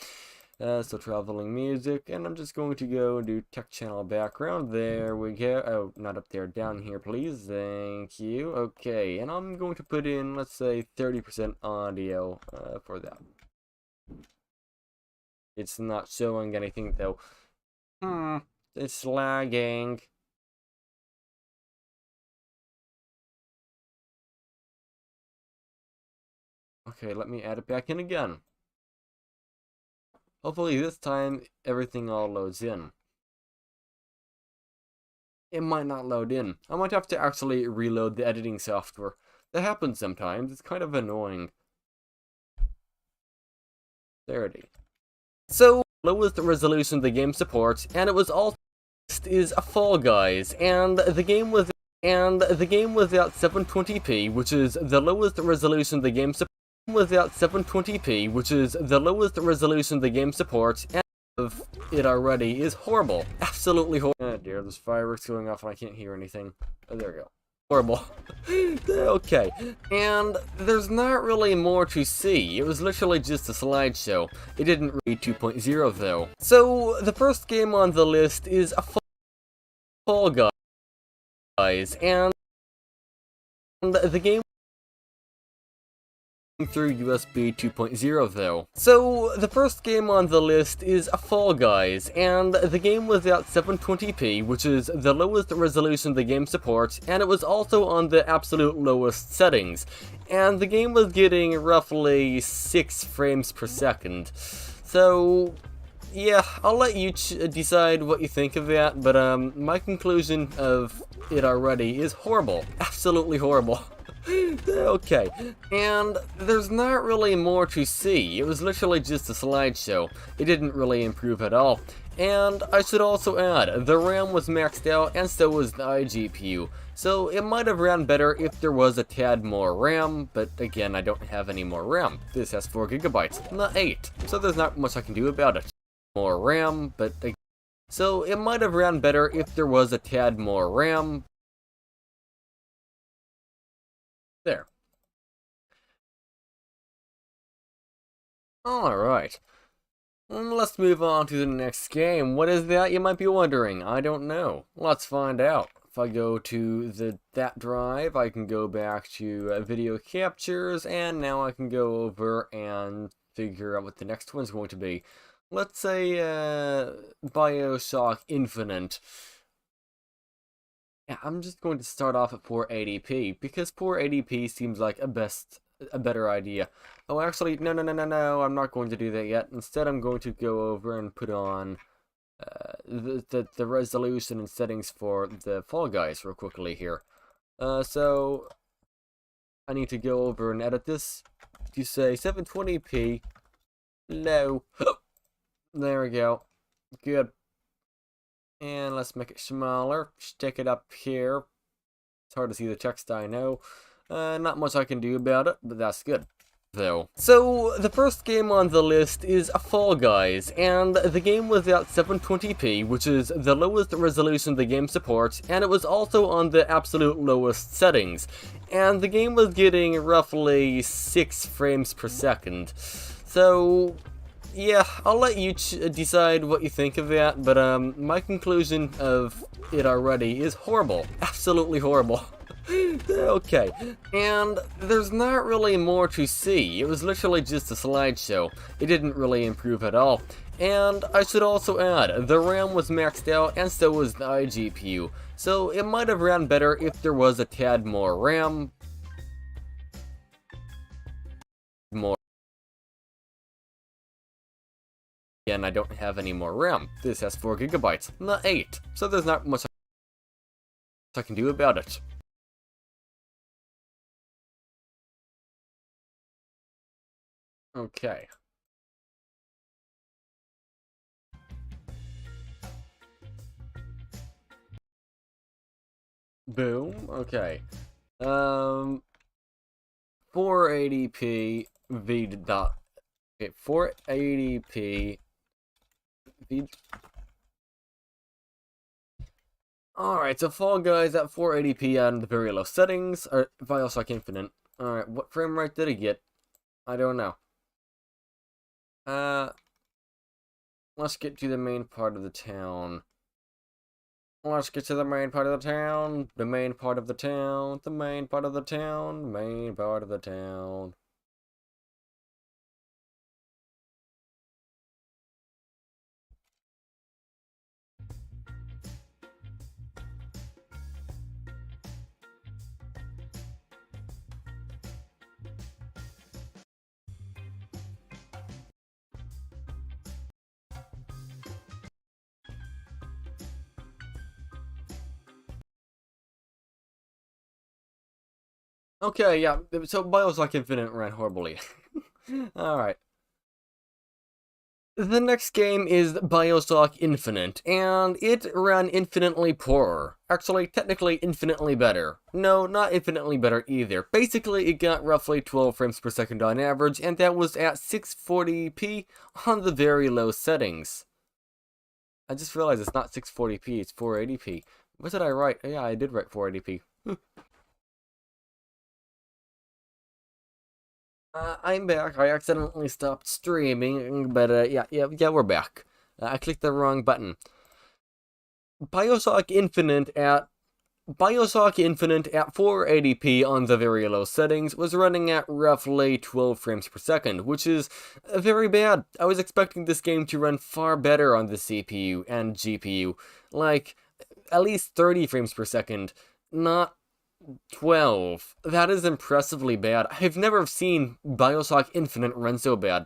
So traveling music, and I'm just going to go and do tech channel background. There we go. Oh, not up there, down here, please. Thank you. Okay, and I'm going to put in, let's say, 30% audio for that. It's not showing anything though. It's lagging. Okay, let me add it back in again. Hopefully this time everything all loads in. It might not load in. I might have to actually reload the editing software. That happens sometimes. It's kind of annoying. There it is. So, lowest resolution the game supports, and it was all is a Fall Guys, and the game was at 720p, which is the lowest resolution the game supports. Was at 720p, which is the lowest resolution the game supports, and of it already is horrible. Absolutely horrible. Oh dear, there's fireworks going off and I can't hear anything. Oh, there we go. horrible. Okay, and there's not really more to see. It was literally just a slideshow. It didn't read 2.0 though. So the first game on the list is a Fall Guys, and the game through USB 2.0 though. So the first game on the list is a Fall Guys, and the game was at 720p, which is the lowest resolution the game supports, and it was also on the absolute lowest settings. And the game was getting roughly 6 frames per second. So yeah, I'll let you decide what you think of that, but my conclusion of it already is horrible. Absolutely horrible. Okay, and there's not really more to see. It was literally just a slideshow. It didn't really improve at all. And I should also add, the RAM was maxed out, and so was the iGPU. So it might have ran better if there was a tad more RAM, but again, I don't have any more RAM. This has 4 gigabytes, not 8, so there's not much I can do about it. More RAM, but so it might have ran better if there was a tad more RAM. There. Alright. Let's move on to the next game. What is that, you might be wondering? I don't know. Let's find out. If I go to that drive, I can go back to video captures, and now I can go over and figure out what the next one's going to be. Let's say BioShock Infinite. Yeah, I'm just going to start off at 480p, because 480p seems like a better idea. Oh, actually, no, I'm not going to do that yet. Instead, I'm going to go over and put on the resolution and settings for the Fall Guys real quickly here. So, I need to go over and edit this to say 720p, low. There we go. Good. And let's make it smaller. Stick it up here. It's hard to see the text, I know. Not much I can do about it, but that's good, though. So, the first game on the list is a Fall Guys, and the game was at 720p, which is the lowest resolution the game supports, and it was also on the absolute lowest settings. And the game was getting roughly 6 frames per second. So yeah, I'll let you decide what you think of that, but my conclusion of it already is horrible. Absolutely horrible. Okay, and there's not really more to see. It was literally just a slideshow. It didn't really improve at all. And I should also add, the RAM was maxed out, and so was the iGPU. So it might have ran better if there was a tad more RAM. Again, I don't have any more RAM. This has 4 gigabytes, not 8, so there's not much I can do about it. Okay. Boom. Okay. 480p v dot. Okay, 480p v. Alright, so Fall Guys at 480p on the very low settings, or BioShock Infinite. Alright, what frame rate did it get? I don't know. Let's get to the main part of the town. Let's get to the main part of the town. The main part of the town. The main part of the town. Main part of the town. Okay, yeah, so BioShock Infinite ran horribly. Alright. The next game is BioShock Infinite, and it ran infinitely poorer. Actually, technically infinitely better. No, not infinitely better either. Basically, it got roughly 12 frames per second on average, and that was at 640p on the very low settings. I just realized it's not 640p, it's 480p. What did I write? Yeah, I did write 480p. I'm back. I accidentally stopped streaming, but yeah, we're back. I clicked the wrong button. Bioshock Infinite at 480p on the very low settings was running at roughly 12 frames per second, which is very bad. I was expecting this game to run far better on the CPU and GPU, like at least 30 frames per second, not 12. That is impressively bad. I've never seen Bioshock Infinite run so bad.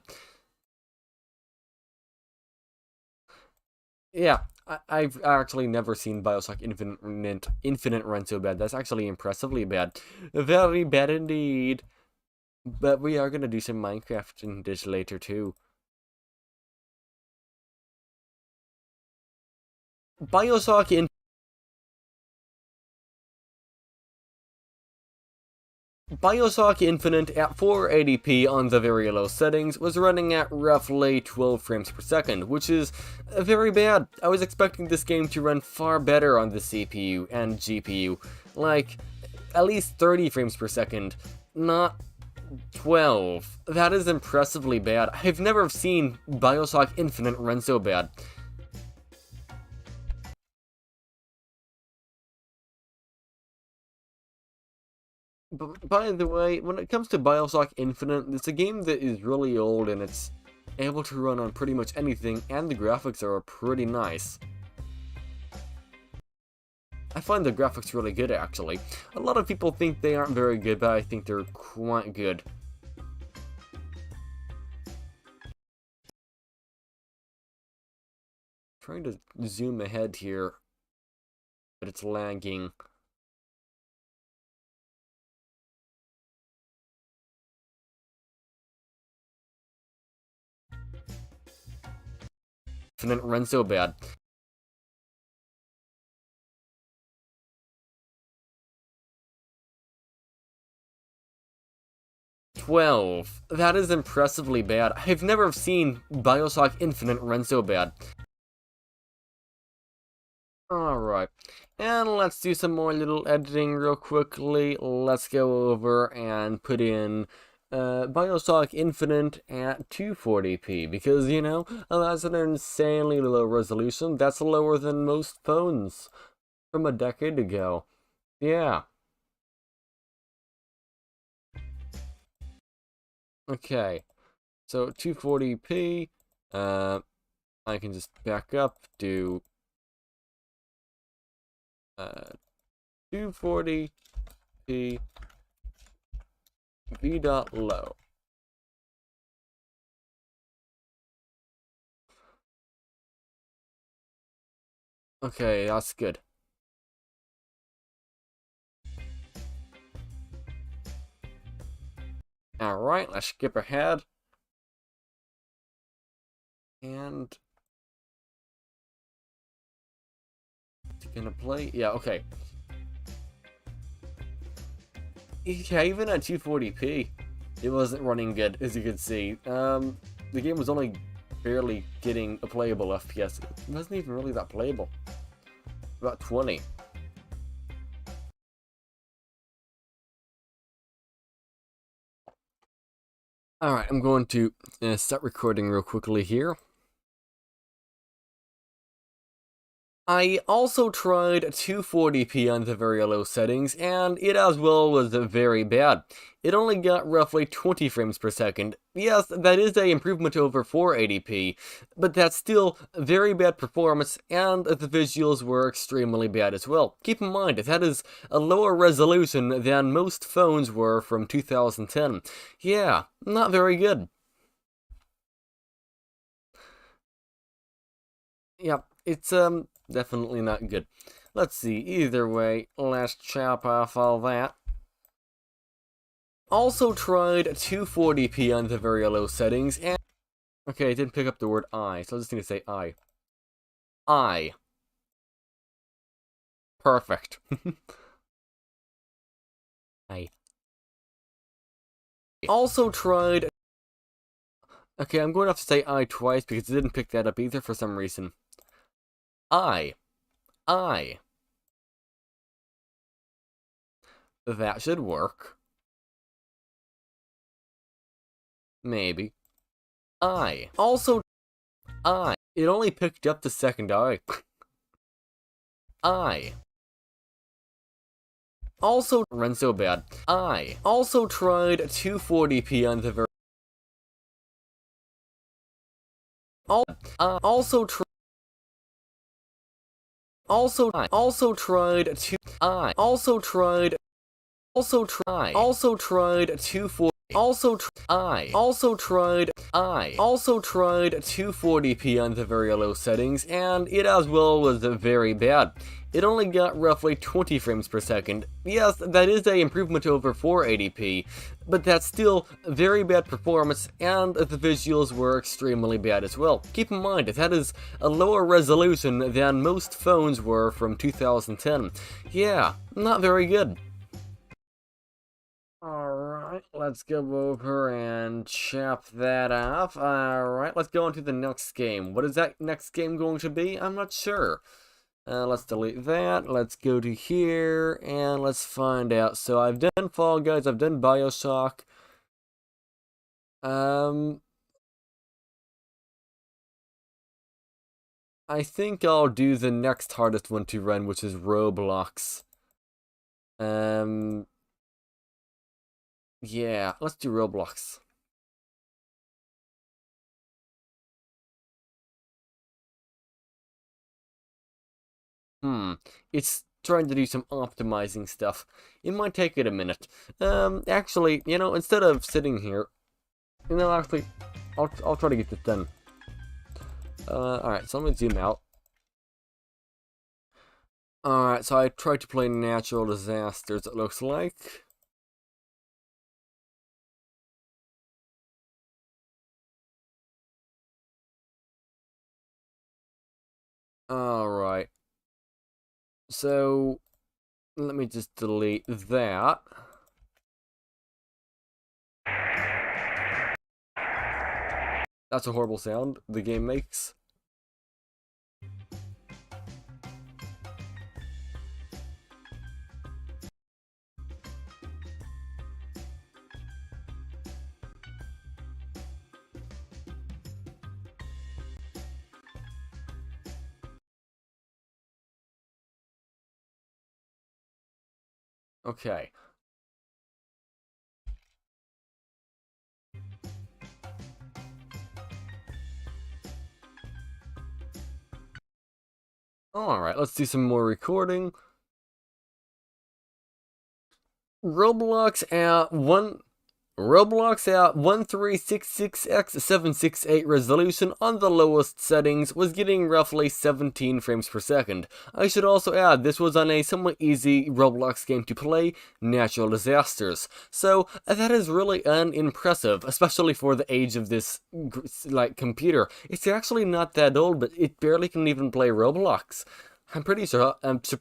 Yeah, I've actually never seen Bioshock Infinite run so bad. That's actually impressively bad. Very bad indeed. But we are gonna do some Minecraft in this later too. Bioshock in Bioshock Infinite at 480p on the very low settings was running at roughly 12 frames per second, which is very bad. I was expecting this game to run far better on the CPU and GPU, like at least 30 frames per second, not 12. That is impressively bad. I've never seen Bioshock Infinite run so bad. But by the way, when it comes to Bioshock Infinite, it's a game that is really old and it's able to run on pretty much anything, and the graphics are pretty nice. I find the graphics really good, actually. A lot of people think they aren't very good, but I think they're quite good. Trying to zoom ahead here, but it's lagging. Infinite run so bad. 12. That is impressively bad. I've never seen Bioshock Infinite run so bad. Alright, and let's do some more little editing real quickly. Let's go over and put in Bioshock Infinite at 240p, because, you know, that's an insanely low resolution. That's lower than most phones from a decade ago. Yeah. Okay, so 240p, I can just back up, do 240p v.low. Okay, that's good. Alright, let's skip ahead. And it's gonna play. Yeah, okay. Yeah, even at 240p, it wasn't running good, as you can see. The game was only barely getting a playable FPS. It wasn't even really that playable. About 20. Alright, I'm going to start recording real quickly here. I also tried 240p on the very low settings, and it as well was very bad. It only got roughly 20 frames per second. Yes, that is an improvement over 480p, but that's still very bad performance, and the visuals were extremely bad as well. Keep in mind, that is a lower resolution than most phones were from 2010. Yeah, not very good. Yeah, it's definitely not good. Let's see, either way, let's chop off all that. Also tried 240p on the very low settings, and okay, I didn't pick up the word I, so I just need to say I. I. Perfect. I. Also tried. Okay, I'm going to have to say I twice because it didn't pick that up either for some reason. I. I. That should work. Maybe. I. Also, I. It only picked up the second I. I. Also, run so bad. I also tried 240p on the also tried I also tried 240p on the very low settings, and it as well was very bad. It only got roughly 20 frames per second. Yes, that is an improvement over 480p, but that's still very bad performance, and the visuals were extremely bad as well. Keep in mind, that is a lower resolution than most phones were from 2010. Yeah, not very good. Alright, let's go over and chop that off. Alright, let's go on to the next game. What is that next game going to be? I'm not sure. Let's delete that. Let's go to here, and let's find out. So I've done Fall Guys, I've done Bioshock. I think I'll do the next hardest one to run, which is Roblox. Yeah, let's do Roblox. It's trying to do some optimizing stuff. It might take it a minute. Actually, you know, instead of sitting here, you know, actually, I'll try to get this done. Alright, so let me zoom out. Alright, so I tried to play Natural Disasters, it looks like. Alright. So, let me just delete that. That's a horrible sound the game makes. Okay. Alright, let's do some more recording. Roblox at 1366x768 resolution on the lowest settings was getting roughly 17 frames per second. I should also add, this was on a somewhat easy Roblox game to play, Natural Disasters. So, that is really unimpressive, especially for the age of this, computer. It's actually not that old, but it barely can even play Roblox. I'm pretty shocked.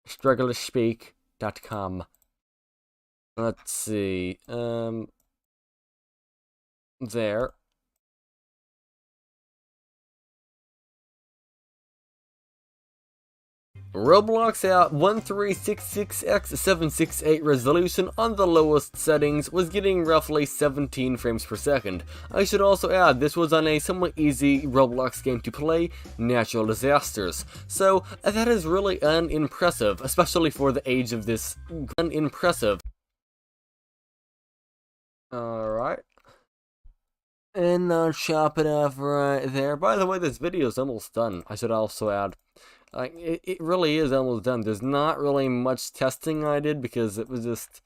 strugglespeak.com. Let's see. There. Roblox at 1366x768 resolution on the lowest settings was getting roughly 17 frames per second. I should also add, this was on a somewhat easy Roblox game to play, Natural Disasters. So, that is really unimpressive, especially for the age of this unimpressive. Alright. And I'll chop it off right there. By the way, this video is almost done, I should also add. Like, it really is almost done. There's not really much testing I did because it was just...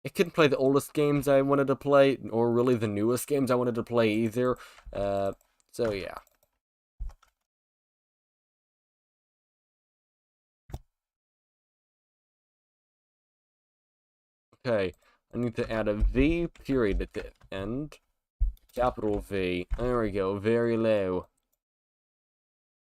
It couldn't play the oldest games I wanted to play, or really the newest games I wanted to play either. So yeah. Okay, I need to add a V period at the end. Capital V. There we go, very low.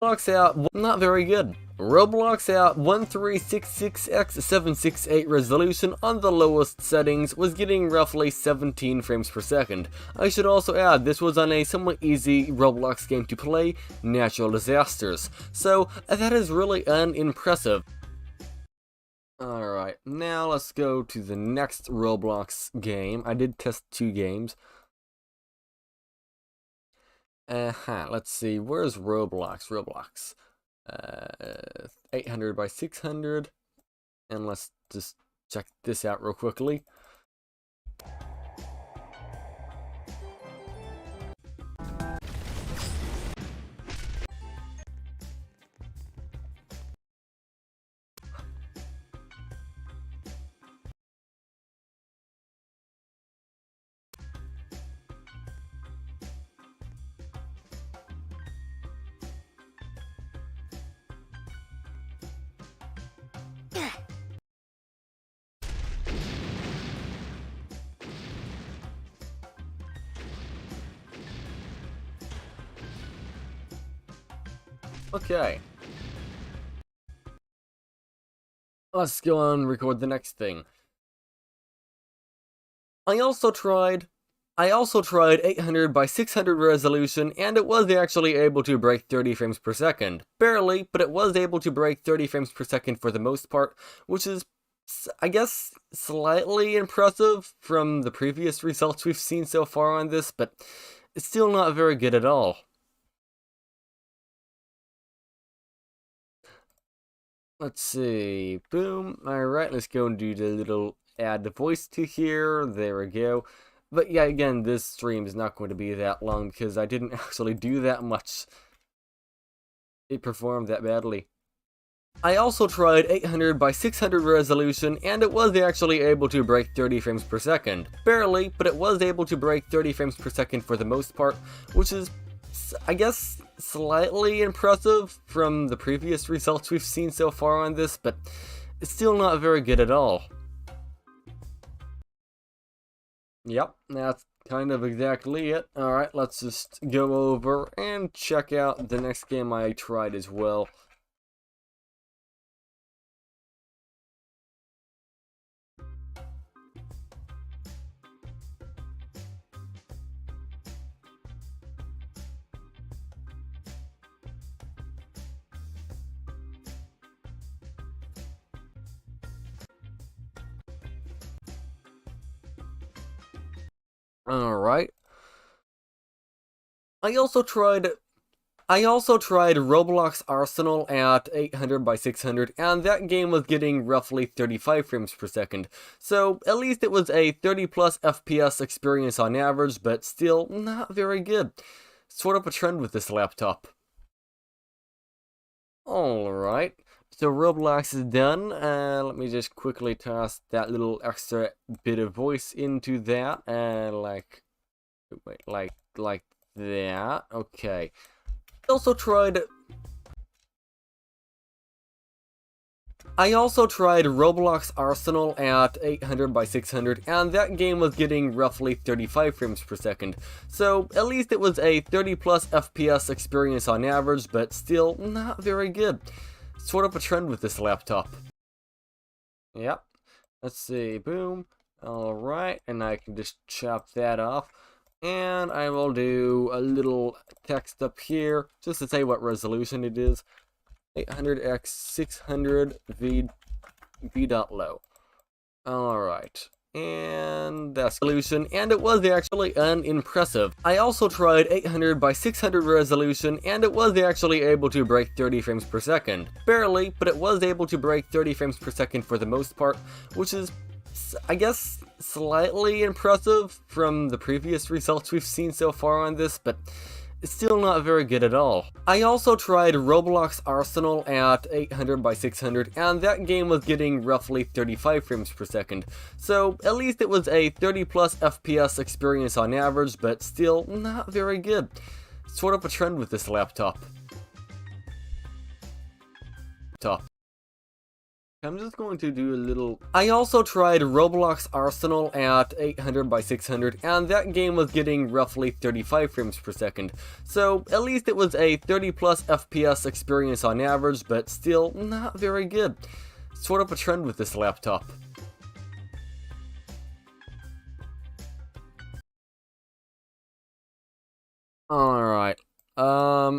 Roblox out, not very good. Roblox at 1366x768 resolution on the lowest settings was getting roughly 17 frames per second. I should also add, this was on a somewhat easy Roblox game to play, Natural Disasters. So, that is really unimpressive. Alright, now let's go to the next Roblox game. I did test 2 games. Let's see, where's Roblox? 800 by 600. And let's just check this out real quickly. Okay. Let's go on and record the next thing. I also tried 800 by 600 resolution, and it was actually able to break 30 frames per second. Barely, but it was able to break 30 frames per second for the most part, which is, I guess, slightly impressive from the previous results we've seen so far on this, but it's still not very good at all. Let's see, boom, alright, let's go and do the little add the voice to here, there we go. But yeah, again, this stream is not going to be that long because I didn't actually do that much. It performed that badly. I also tried 800 by 600 resolution, and it was actually able to break 30 frames per second. Barely, but it was able to break 30 frames per second for the most part, which is, I guess, slightly impressive from the previous results we've seen so far on this, but it's still not very good at all. Yep, that's kind of exactly it. Alright, let's just go over and check out the next game I tried as well. Alright. I also tried Roblox Arsenal at 800 by 600, and that game was getting roughly 35 frames per second. So at least it was a 30 plus FPS experience on average, but still not very good. Sort of a trend with this laptop. Alright, so Roblox is done. Let me just quickly toss that little extra bit of voice into that, and like that. Okay. I also tried Roblox Arsenal at 800 by 600, and that game was getting roughly 35 frames per second. So at least it was a 30 plus FPS experience on average, but still not very good. Sort of a trend with this laptop. Yep. Let's see. Boom. Alright, and I can just chop that off. And I will do a little text up here, just to say what resolution it is. 800x 600 v.low. Alright. And that's resolution, and it was actually unimpressive. I also tried 800 by 600 resolution, and it was actually able to break 30 frames per second. Barely, but it was able to break 30 frames per second for the most part, which is, I guess, slightly impressive from the previous results we've seen so far on this, but it's still not very good at all. I also tried Roblox Arsenal at 800 by 600, and that game was getting roughly 35 frames per second. So at least it was a 30 plus FPS experience on average, but still not very good. Sort of a trend with this laptop. I'm just going to do a little... I also tried Roblox Arsenal at 800 by 600, and that game was getting roughly 35 frames per second. So at least it was a 30 plus FPS experience on average, but still not very good. Sort of a trend with this laptop. Alright.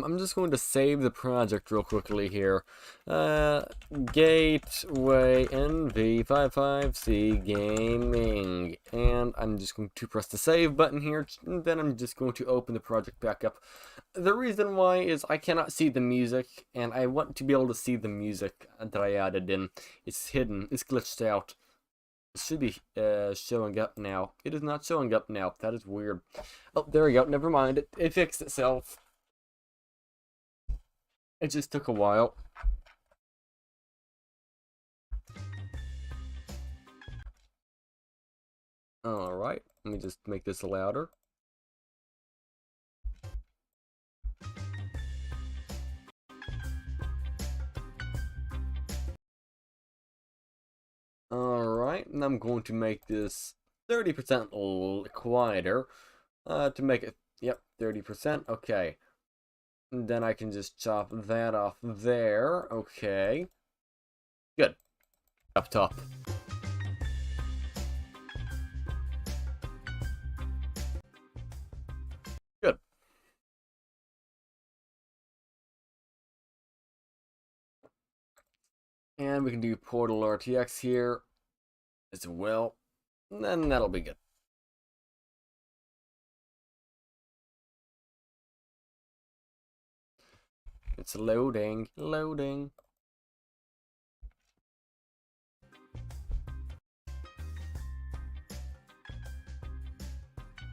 I'm just going to save the project real quickly here. Gateway NV55C Gaming. And I'm just going to press the save button here, and then I'm just going to open the project back up. The reason why is I cannot see the music, and I want to be able to see the music that I added in. It's hidden, it's glitched out. It should be showing up now. It is not showing up now. That is weird. Oh, there we go. Never mind. It fixed itself. It just took a while. Alright. Let me just make this louder. Alright. And I'm going to make this 30% quieter. To make it, yep, 30%. Okay. And then I can just chop that off there. Okay. Good. Up top. Good. And we can do Portal RTX here as well. And then that'll be good. It's loading, loading.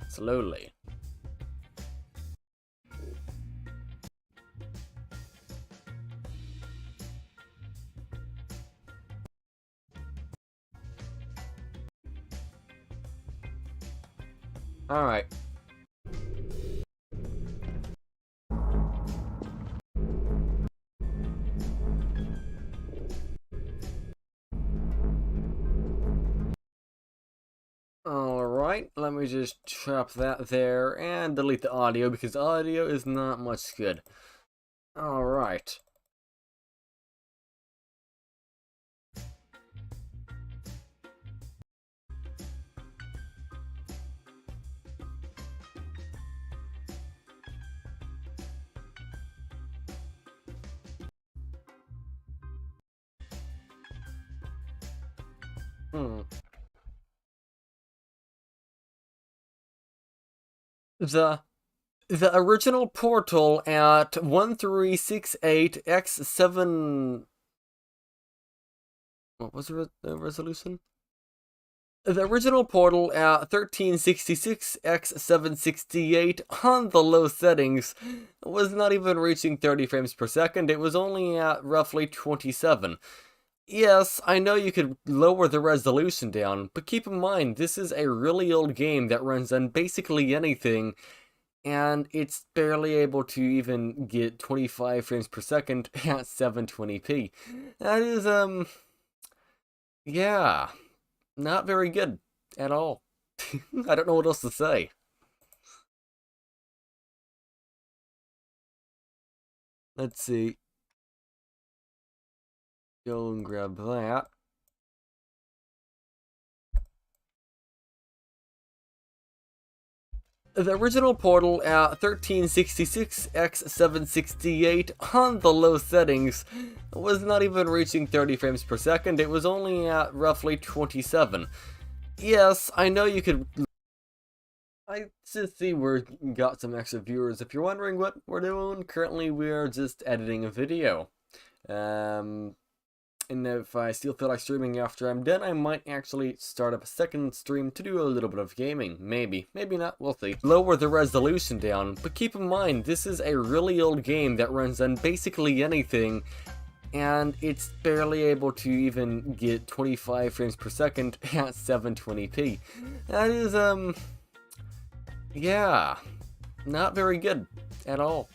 Slowly. Alright. Alright, let me just chop that there and delete the audio because audio is not much good. Alright. The original Portal at 1368x7. What was the resolution? The original Portal at 1366x768 on the low settings was not even reaching 30 frames per second. It was only at roughly 27. Yes, I know you could lower the resolution down, but keep in mind, this is a really old game that runs on basically anything, and it's barely able to even get 25 frames per second at 720p. That is, yeah, not very good at all. I don't know what else to say. Let's see. Go and grab that. The original Portal at 1366x768 on the low settings was not even reaching 30 frames per second. It was only at roughly 27. Yes, I know you could... I just see we got some extra viewers. If you're wondering what we're doing, currently we're just editing a video. And if I still feel like streaming after I'm done, I might actually start up a second stream to do a little bit of gaming. Maybe. Maybe not. We'll see. Lower the resolution down, but keep in mind, this is a really old game that runs on basically anything, and it's barely able to even get 25 frames per second at 720p. That is, yeah, not very good at all.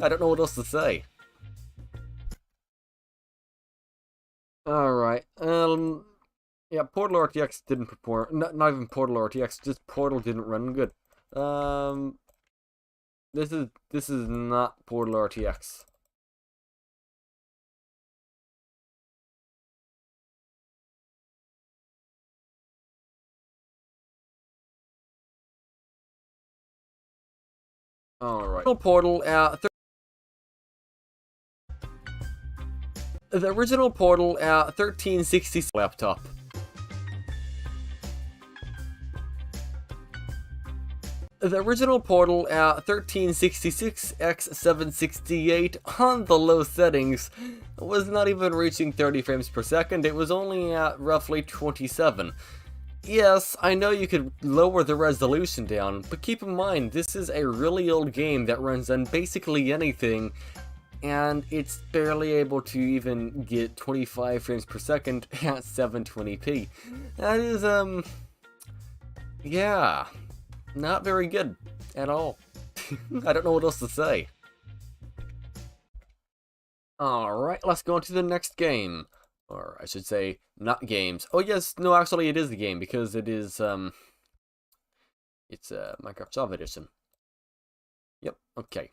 I don't know what else to say. Alright, yeah, Portal RTX didn't perform, not even Portal RTX, just Portal didn't run good. This is not Portal RTX. Alright. Portal The original Portal at 1360 laptop. The original Portal at 1366x768 on the low settings was not even reaching 30 frames per second, it was only at roughly 27. Yes, I know you could lower the resolution down, but keep in mind, this is a really old game that runs on basically anything, and it's barely able to even get 25 frames per second at 720p. That is, yeah, not very good at all. I don't know what else to say. Alright, let's go on to the next game. Or I should say, not games. Oh yes, no, actually it is the game, because it is, it's Minecraft Java Edition. Yep, okay.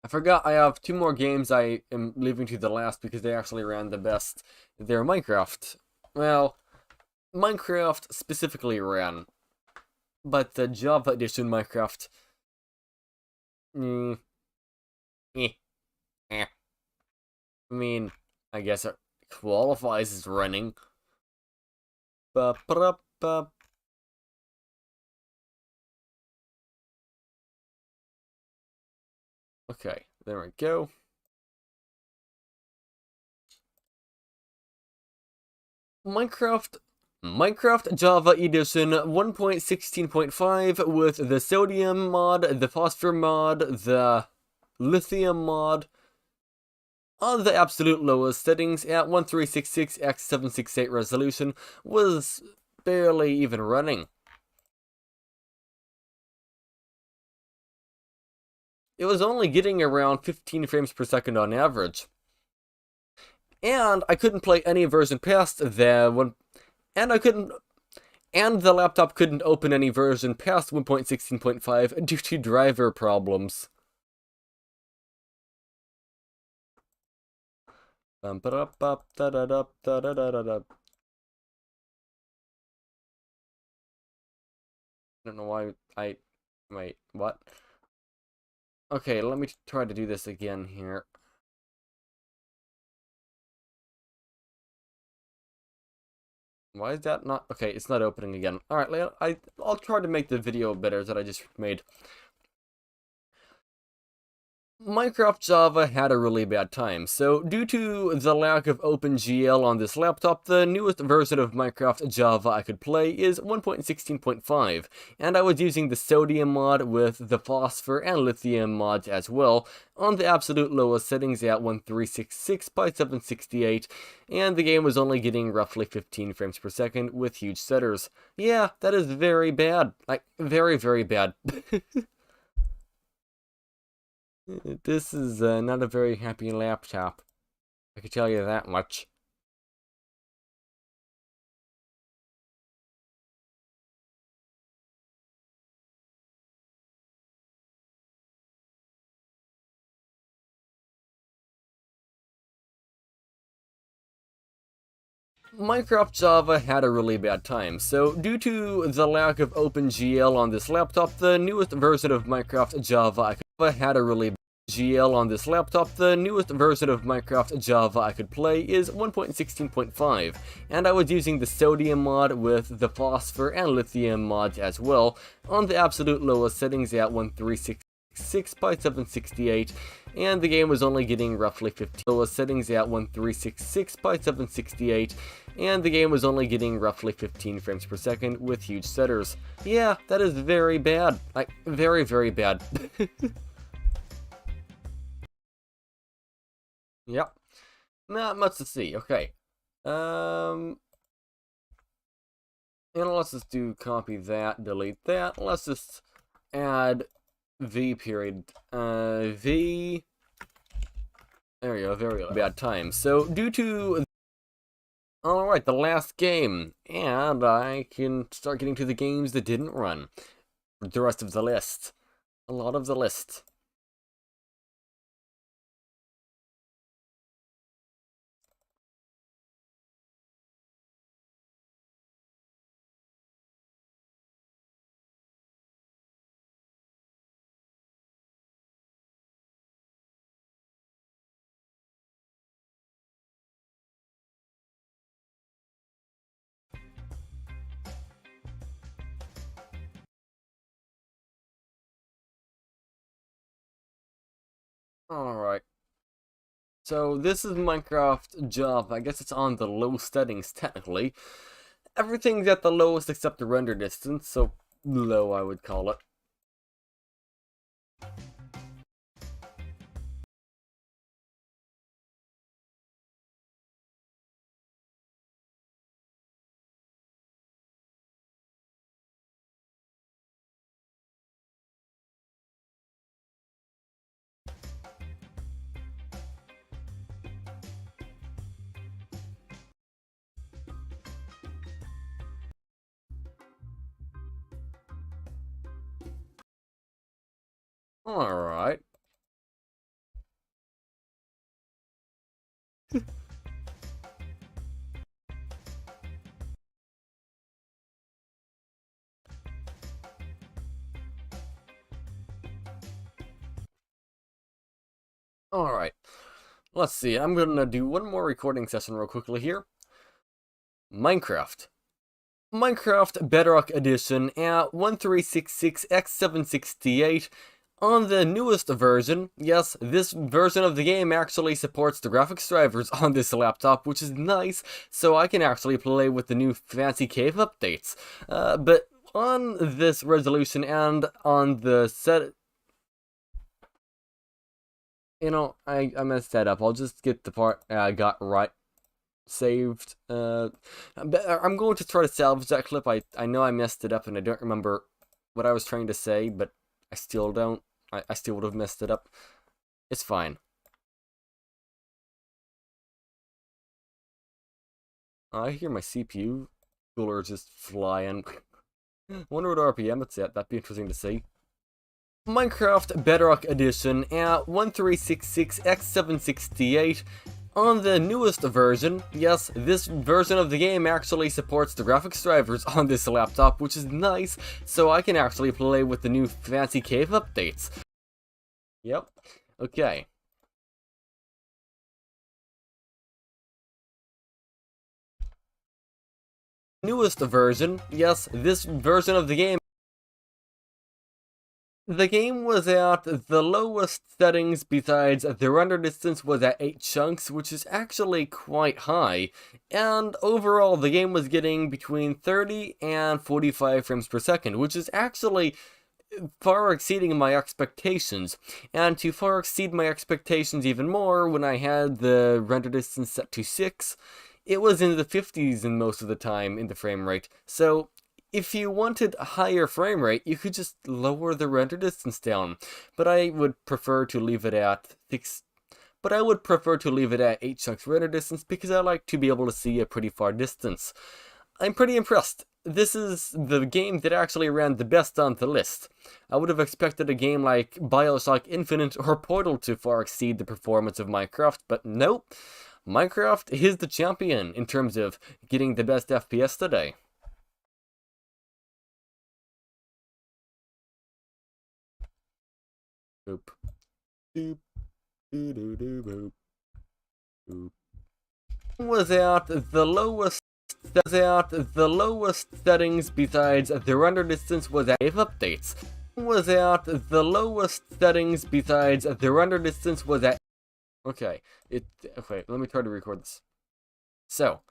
I forgot I have 2 more games I am leaving to the last because they actually ran the best. They're Minecraft. Well, Minecraft specifically ran, but the Java Edition Minecraft... I mean, I guess it qualifies as running. Okay, there we go. Minecraft Java Edition 1.16.5 with the sodium mod, the phosphor mod, the lithium mod, on the absolute lowest settings at 1366x768 resolution, was barely even running. It was only getting around 15 frames per second on average. And I couldn't play any version past the one, and the laptop couldn't open any version past 1.16.5 due to driver problems. I don't know why wait, what? Okay, let me try to do this again here. Why is that not... Okay, it's not opening again. Alright, I'll try to make the video better that I just made. Minecraft Java had a really bad time, so due to the lack of OpenGL on this laptop, the newest version of Minecraft Java I could play is 1.16.5, and I was using the sodium mod with the phosphor and lithium mods as well, on the absolute lowest settings at 1366 by 768, and the game was only getting roughly 15 frames per second with huge stutters. Yeah, that is very bad. Like, very, very bad. This is not a very happy laptop. I can tell you that much. Minecraft Java had a really bad time, so due to the lack of OpenGL on this laptop, the newest version of Minecraft Java I could play is 1.16.5, and I was using the sodium mod with the phosphor and lithium mods as well, on the absolute lowest settings at 1366 by 768, and the game was only getting roughly 15 lowest settings at 1366 by 768, and the game was only getting roughly 15 frames per second with huge stutters. Yeah, that is very bad. Like, very, very bad. Yep. Not much to see. Okay. And let's just do copy that, delete that. Let's just add v period. V. There we go. Very bad time. So due to... Alright, the last game. And I can start getting to the games that didn't run. The rest of the list. A lot of the list. Alright. So this is Minecraft Java. I guess it's on the low settings technically. Everything's at the lowest except the render distance, so low I would call it. Alright. Alright. Let's see, I'm gonna do one more recording session real quickly here. Minecraft Bedrock Edition at 1366x768 on the newest version. Yes, this version of the game actually supports the graphics drivers on this laptop, which is nice, so I can actually play with the new fancy cave updates. But on this resolution and on the set... You know, I messed that up. I'll just get the part I got right saved. I'm going to try to salvage that clip. I know I messed it up and I don't remember what I was trying to say, but I still don't. I still would have messed it up. It's fine. I hear my CPU cooler just flying. Wonder what RPM it's at. That'd be interesting to see. Minecraft Bedrock Edition at 1366x768 on the newest version. Yes, this version of the game actually supports the graphics drivers on this laptop, which is nice, so I can actually play with the new fancy cave updates. Yep. Okay. Newest version. Yes, this version of the game. The game was at the lowest settings besides the render distance was at 8 chunks, which is actually quite high, and overall the game was getting between 30 and 45 frames per second, which is actually far exceeding my expectations. And to far exceed my expectations even more, when I had the render distance set to 6, it was in the 50s in most of the time in the frame rate. So if you wanted a higher frame rate, you could just lower the render distance down. But I would prefer to leave it at 6. But I would prefer to leave it at 8 chunks render distance because I like to be able to see a pretty far distance. I'm pretty impressed. This is the game that actually ran the best on the list. I would have expected a game like BioShock Infinite or Portal to far exceed the performance of Minecraft, but nope. Minecraft is the champion in terms of getting the best FPS today. Boop. Boop. Doo doo doo boop. Boop. Was at the lowest settings besides the render distance was at cave updates. Was at the lowest settings besides the render distance was at... Okay, let me try to record this. So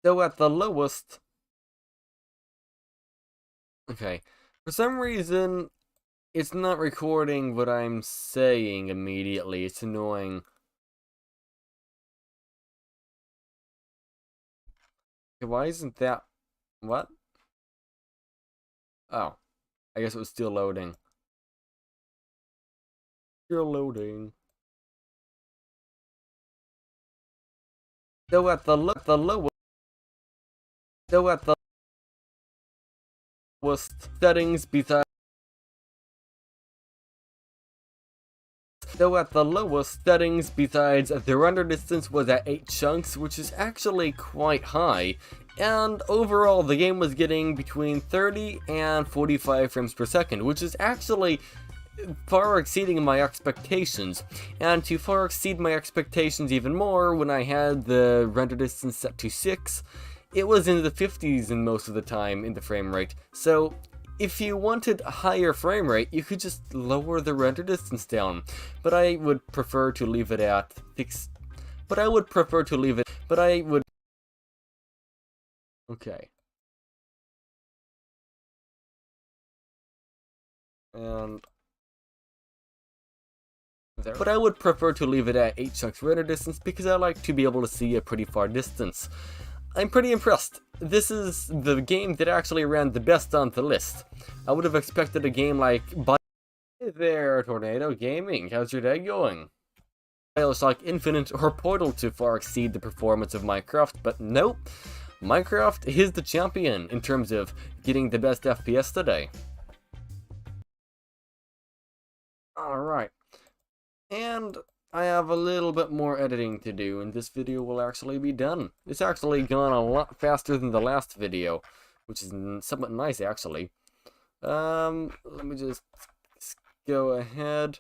at the lowest... Okay, for some reason, it's not recording what I'm saying immediately. It's annoying. Okay, why isn't that... What? Oh, I guess it was still loading. Still loading. Though at the lowest settings besides the render distance was at 8 chunks, which is actually quite high, and overall the game was getting between 30 and 45 frames per second, which is actually far exceeding my expectations. And to far exceed my expectations even more, when I had the render distance set to 6, it was in the 50s in most of the time in the frame rate. So if you wanted a higher frame rate, you could just lower the render distance down. But I would prefer to leave it at okay. And there. But I would prefer to leave it at 8 chunks render distance because I like to be able to see a pretty far distance. I'm pretty impressed. This is the game that actually ran the best on the list. I would have expected a game like Hey there, Tornado Gaming. How's your day going? Bioshock Infinite or Portal to far exceed the performance of Minecraft, but nope. Minecraft is the champion in terms of getting the best FPS today. Alright. And I have a little bit more editing to do, and this video will actually be done. It's actually gone a lot faster than the last video, which is somewhat nice, actually. Let me just go ahead.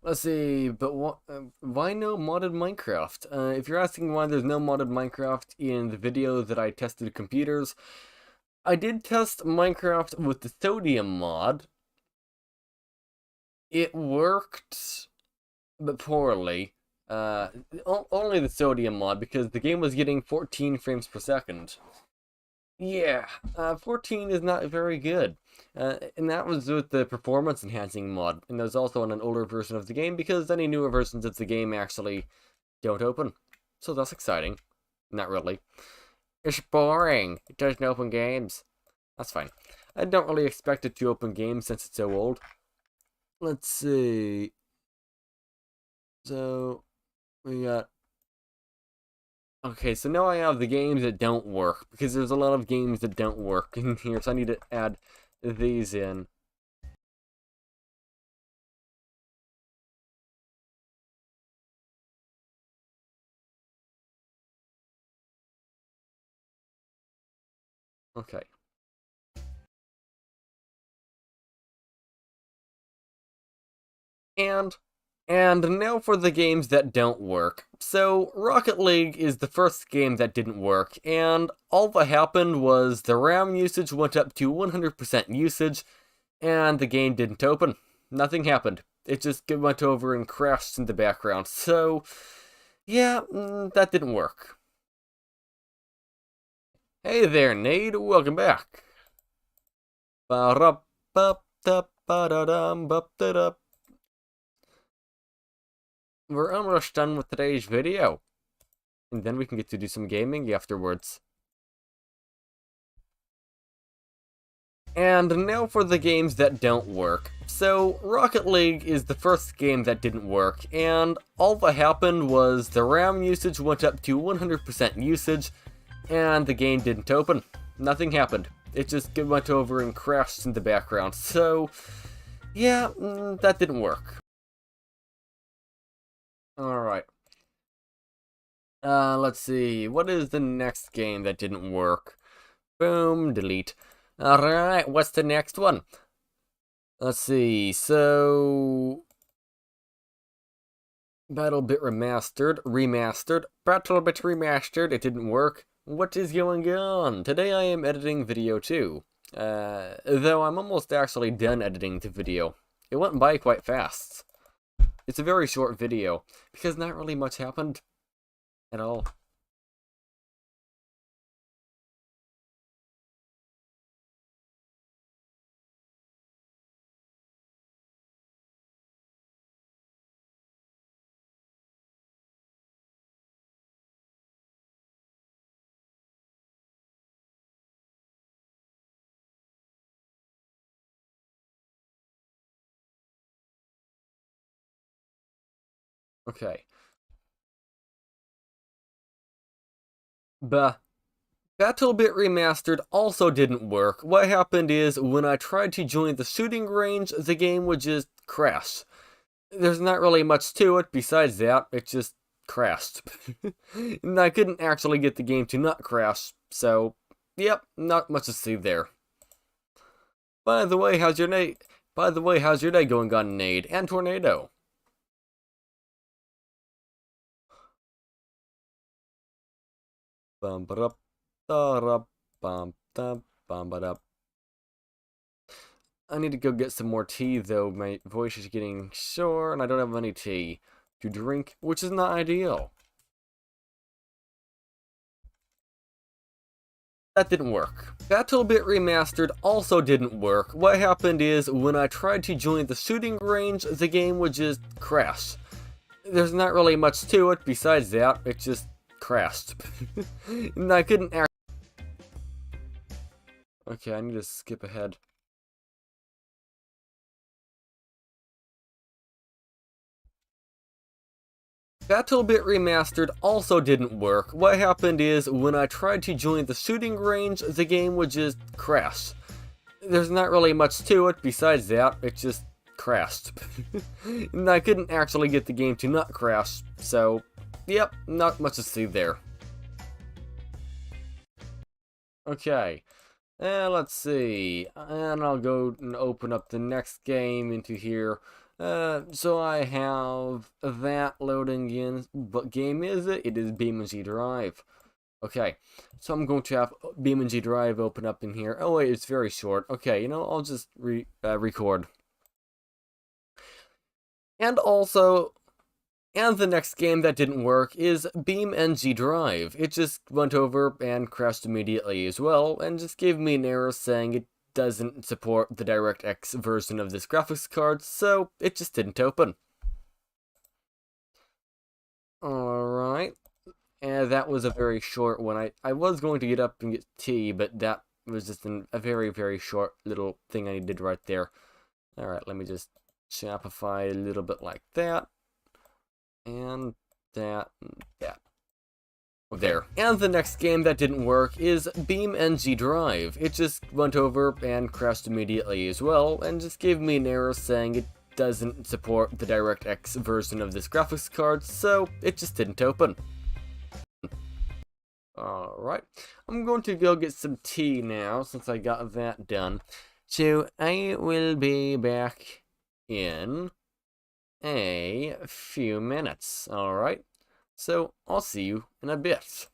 Let's see, but why no modded Minecraft? If you're asking why there's no modded Minecraft in the video that I tested computers, I did test Minecraft with the Sodium mod. It worked, but poorly. Only the Sodium mod, because the game was getting 14 frames per second. Yeah, 14 is not very good. And that was with the performance enhancing mod. And there's also on an older version of the game, because any newer versions of the game actually don't open. So that's exciting. Not really. It's boring. It doesn't open games. That's fine. I don't really expect it to open games since it's so old. Let's see. So, we got... Okay, so now I have the games that don't work, because there's a lot of games that don't work in here, so I need to add these in. Okay. And now for the games that don't work. So, Rocket League is the first game that didn't work, and all that happened was the RAM usage went up to 100% usage, and the game didn't open. Nothing happened. It just went over and crashed in the background. So, yeah, that didn't work. Hey there, Nade. Welcome back. We're almost done with today's video. And then we can get to do some gaming afterwards. And now for the games that don't work. So, Rocket League is the first game that didn't work, and all that happened was the RAM usage went up to 100% usage, and the game didn't open. Nothing happened. It just went over and crashed in the background. So, yeah, that didn't work. Alright. Let's see. What is the next game that didn't work? Boom, delete. Alright, what's the next one? Let's see, so... BattleBit Remastered, BattleBit Remastered, it didn't work. What is going on? Today I am editing video 2. Though I'm almost actually done editing the video. It went by quite fast. It's a very short video, because not really much happened at all. Okay. BattleBit Remastered also didn't work. What happened is, when I tried to join the shooting range, the game would just crash. There's not really much to it besides that, it just crashed. And I couldn't actually get the game to not crash, so, yep, not much to see there. By the way, how's your day going on, Nade and Tornado? Bum, ba Da-da-bum-da-bum-ba-da. I need to go get some more tea, though. My voice is getting sore, and I don't have any tea to drink, which is not ideal. That didn't work. BattleBit Remastered also didn't work. What happened is, when I tried to join the shooting range, the game would just crash. There's not really much to it besides that, it just crashed. And I couldn't actually... Okay, I need to skip ahead. BattleBit Remastered also didn't work. What happened is, when I tried to join the shooting range, the game would just crash. There's not really much to it besides that, it just crashed. And I couldn't actually get the game to not crash, so, yep, not much to see there. Okay, let's see, and I'll go and open up the next game into here. So I have that loading in. What game is it? It is BeamNG Drive. Okay, so I'm going to have BeamNG Drive open up in here. Oh wait, it's very short. Okay, you know, I'll just record. And also, and the next game that didn't work is BeamNG Drive. It just went over and crashed immediately as well, and just gave me an error saying it doesn't support the DirectX version of this graphics card, so it just didn't open. Alright, and that was a very short one. I was going to get up and get tea, but that was just a very, very short little thing I did right there. Alright, let me just Shopify a little bit like that, and that, and that. There. And the next game that didn't work is BeamNG Drive. It just went over and crashed immediately as well, and just gave me an error saying it doesn't support the DirectX version of this graphics card, so it just didn't open. Alright, I'm going to go get some tea now, since I got that done. So, I will be back in a few minutes, alright? So, I'll see you in a bit.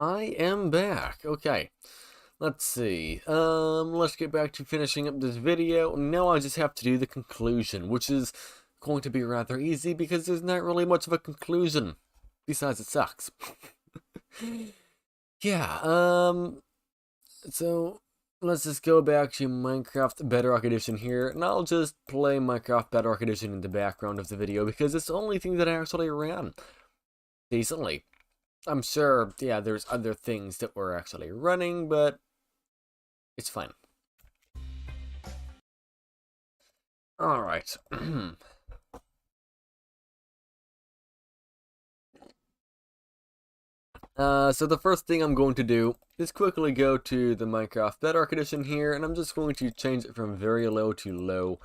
I am back. Okay. Let's see. Let's get back to finishing up this video. Now I just have to do the conclusion, which is going to be rather easy because there's not really much of a conclusion. Besides, it sucks. Yeah, so let's just go back to Minecraft Bedrock Edition here, and I'll just play Minecraft Bedrock Edition in the background of the video because it's the only thing that I actually ran decently. I'm sure, yeah, there's other things that were actually running, but it's fine. Alright. So the first thing I'm going to do is quickly go to the Minecraft Bedrock Edition here, and I'm just going to change it from very low to low.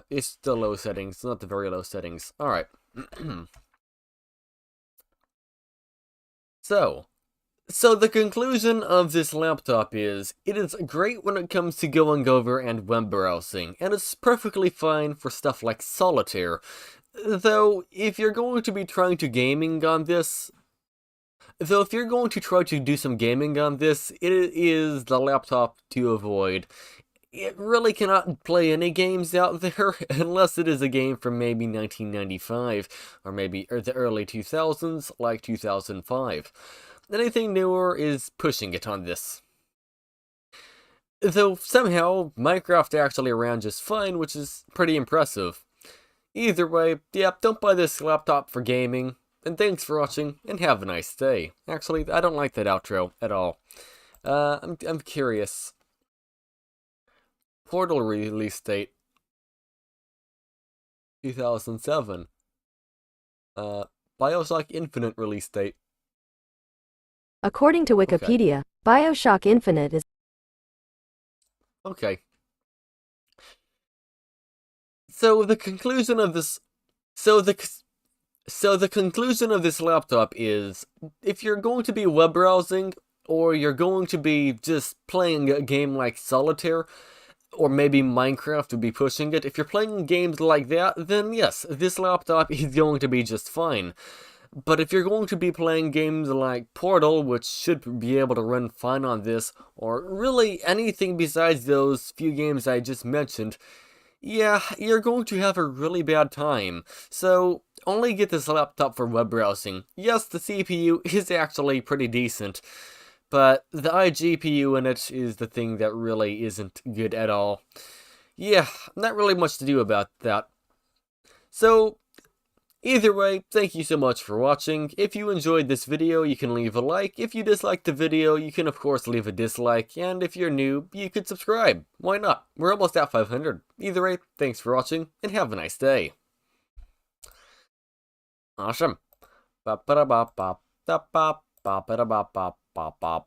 It's the low settings, not the very low settings. Alright. So the conclusion of this laptop is, it is great when it comes to going over and web browsing, and it's perfectly fine for stuff like solitaire. Though, if you're going to be trying to gaming on this, Though if you're going to try to do some gaming on this, it is the laptop to avoid. It really cannot play any games out there, unless it is a game from maybe 1995, or maybe the early 2000s, like 2005. Anything newer is pushing it on this. Though somehow, Minecraft actually ran just fine, which is pretty impressive. Either way, yeah, don't buy this laptop for gaming. And thanks for watching, and have a nice day. Actually, I don't like that outro at all. I'm curious. Portal release date 2007. BioShock Infinite release date. According to Wikipedia, BioShock Infinite is... Okay. So the conclusion of this... So the conclusion of this laptop is, if you're going to be web browsing, or you're going to be just playing a game like Solitaire, or maybe Minecraft would be pushing it, if you're playing games like that, then yes, this laptop is going to be just fine. But if you're going to be playing games like Portal, which should be able to run fine on this, or really anything besides those few games I just mentioned, yeah, you're going to have a really bad time. So, only get this laptop for web browsing. Yes, the CPU is actually pretty decent, but the iGPU in it is the thing that really isn't good at all. Yeah, not really much to do about that. So, either way, thank you so much for watching. If you enjoyed this video, you can leave a like. If you disliked the video, you can of course leave a dislike. And if you're new, you could subscribe. Why not? We're almost at 500. Either way, thanks for watching, and have a nice day. Awesome. Ba ba ba ba ba ba ba ba ba ba ba ba.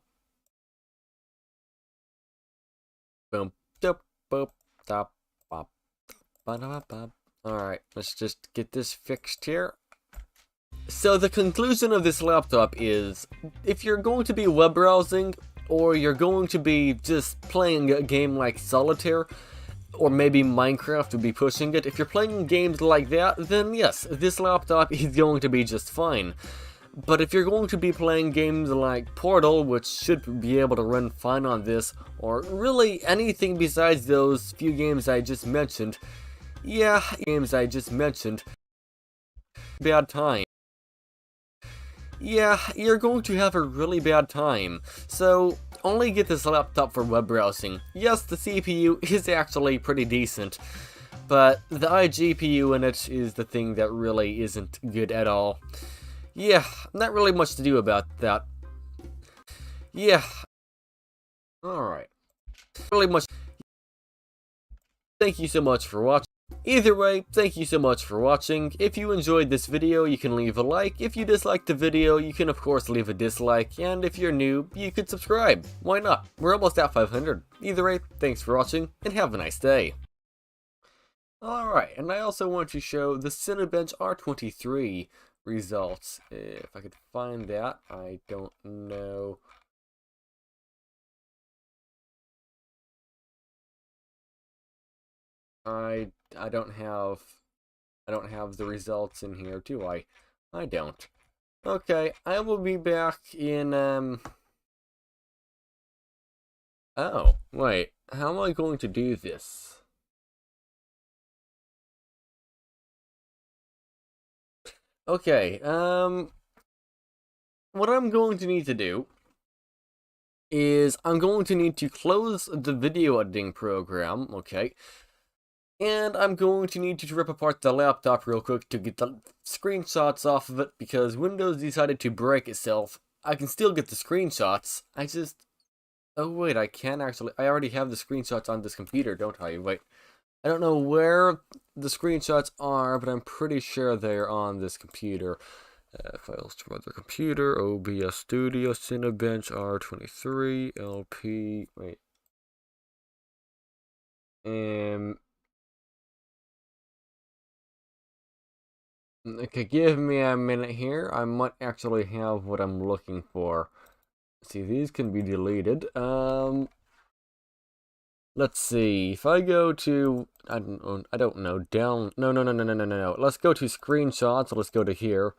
Boom. Doop boop da ba ba ba ba. Alright, let's just get this fixed here. So the conclusion of this laptop is, if you're going to be web browsing, or you're going to be just playing a game like Solitaire, or maybe Minecraft would be pushing it, if you're playing games like that, then yes, this laptop is going to be just fine. But if you're going to be playing games like Portal, which should be able to run fine on this, or really anything besides those few games I just mentioned, yeah, bad time. Yeah, you're going to have a really bad time. So, only get this laptop for web browsing. Yes, the CPU is actually pretty decent, but the iGPU in it is the thing that really isn't good at all. Yeah, not really much to do about that. Yeah. Alright. Really much. Thank you so much for watching. Either way, thank you so much for watching. If you enjoyed this video, you can leave a like. If you disliked the video, you can of course leave a dislike. And if you're new, you could subscribe. Why not? We're almost at 500. Either way, thanks for watching, and have a nice day. Alright, and I also want to show the Cinebench R23 results. If I could find that, I don't know. I don't have the results in here, do I? I don't. Okay, I will be back in, Oh, wait. How am I going to do this? Okay, what I'm going to need to do is I'm going to need to close the video editing program, okay? And I'm going to need to rip apart the laptop real quick to get the screenshots off of it because Windows decided to break itself. I can still get the screenshots. Oh wait, I can actually. I already have the screenshots on this computer, don't I? Wait. I don't know where the screenshots are, but I'm pretty sure they're on this computer. Files to other computer, OBS Studio, Cinebench R23, LP, wait. Okay, give me a minute here. I might actually have what I'm looking for. See, these can be deleted. Let's see. If I go to, I don't know, down. No. Let's go to screenshots. Let's go to here.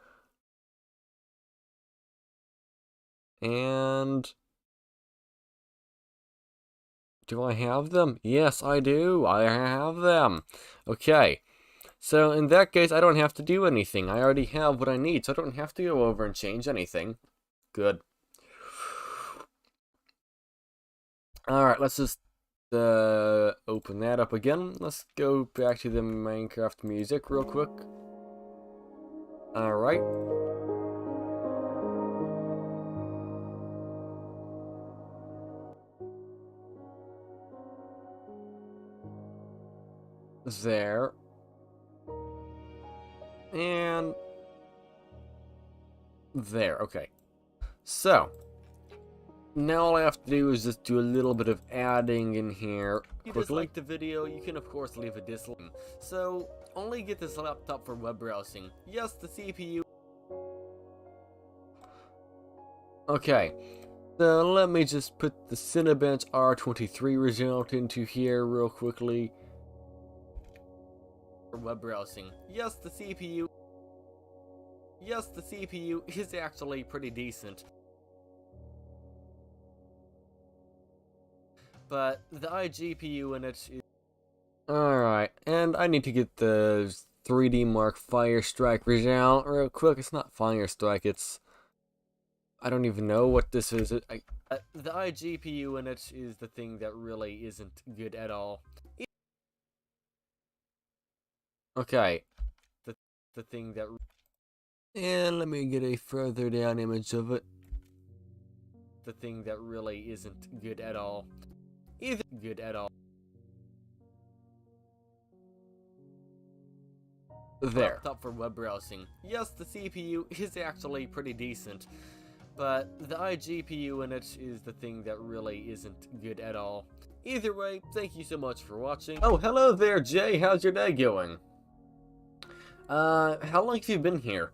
And do I have them? Yes, I do. I have them. Okay. So in that case, I don't have to do anything. I already have what I need, so I don't have to go over and change anything. Good. Alright, let's just open that up again. Let's go back to the Minecraft music real quick. Alright. There. And there, okay. So, now all I have to do is just do a little bit of adding in here. If you dislike the video, you can of course leave a dislike. So, only get this laptop for web browsing. Yes, the CPU. Okay, so let me just put the Cinebench R23 result into here real quickly. For web browsing. Yes, the CPU. Yes, the CPU is actually pretty decent. But the iGPU in it is... Alright, and I need to get the 3D Mark Firestrike result real quick. It's not Firestrike, it's... I don't even know what this is. The iGPU in it is the thing that really isn't good at all. Okay. The thing that... And let me get a further down image of it. The thing that really isn't good at all. Either good at all. There. Laptop for web browsing. Yes, the CPU is actually pretty decent. But the iGPU in it is the thing that really isn't good at all. Either way, thank you so much for watching. Oh, hello there, Jay. How's your day going? How long have you been here?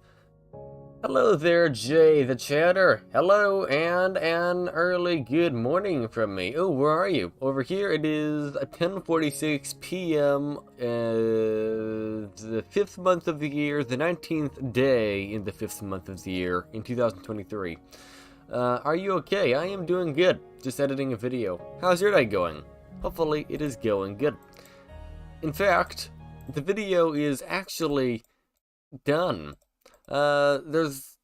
Hello there, Jay the Chatter. Hello, and an early good morning from me. Oh, where are you? Over here it is 10:46 p.m. The 5th month of the year, the 19th day in the 5th month of the year in 2023. Are you okay? I am doing good. Just editing a video. How's your day going? Hopefully it is going good. In fact, the video is actually done. It's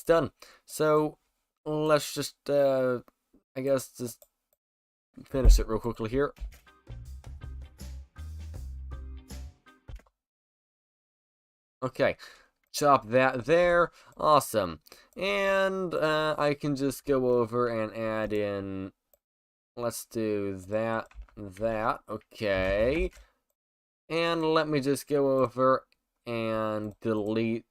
done. So let's just I guess just finish it real quickly here. Okay, chop that there. Awesome. And I can just go over and add in, let's do that. Okay. And let me just go over and delete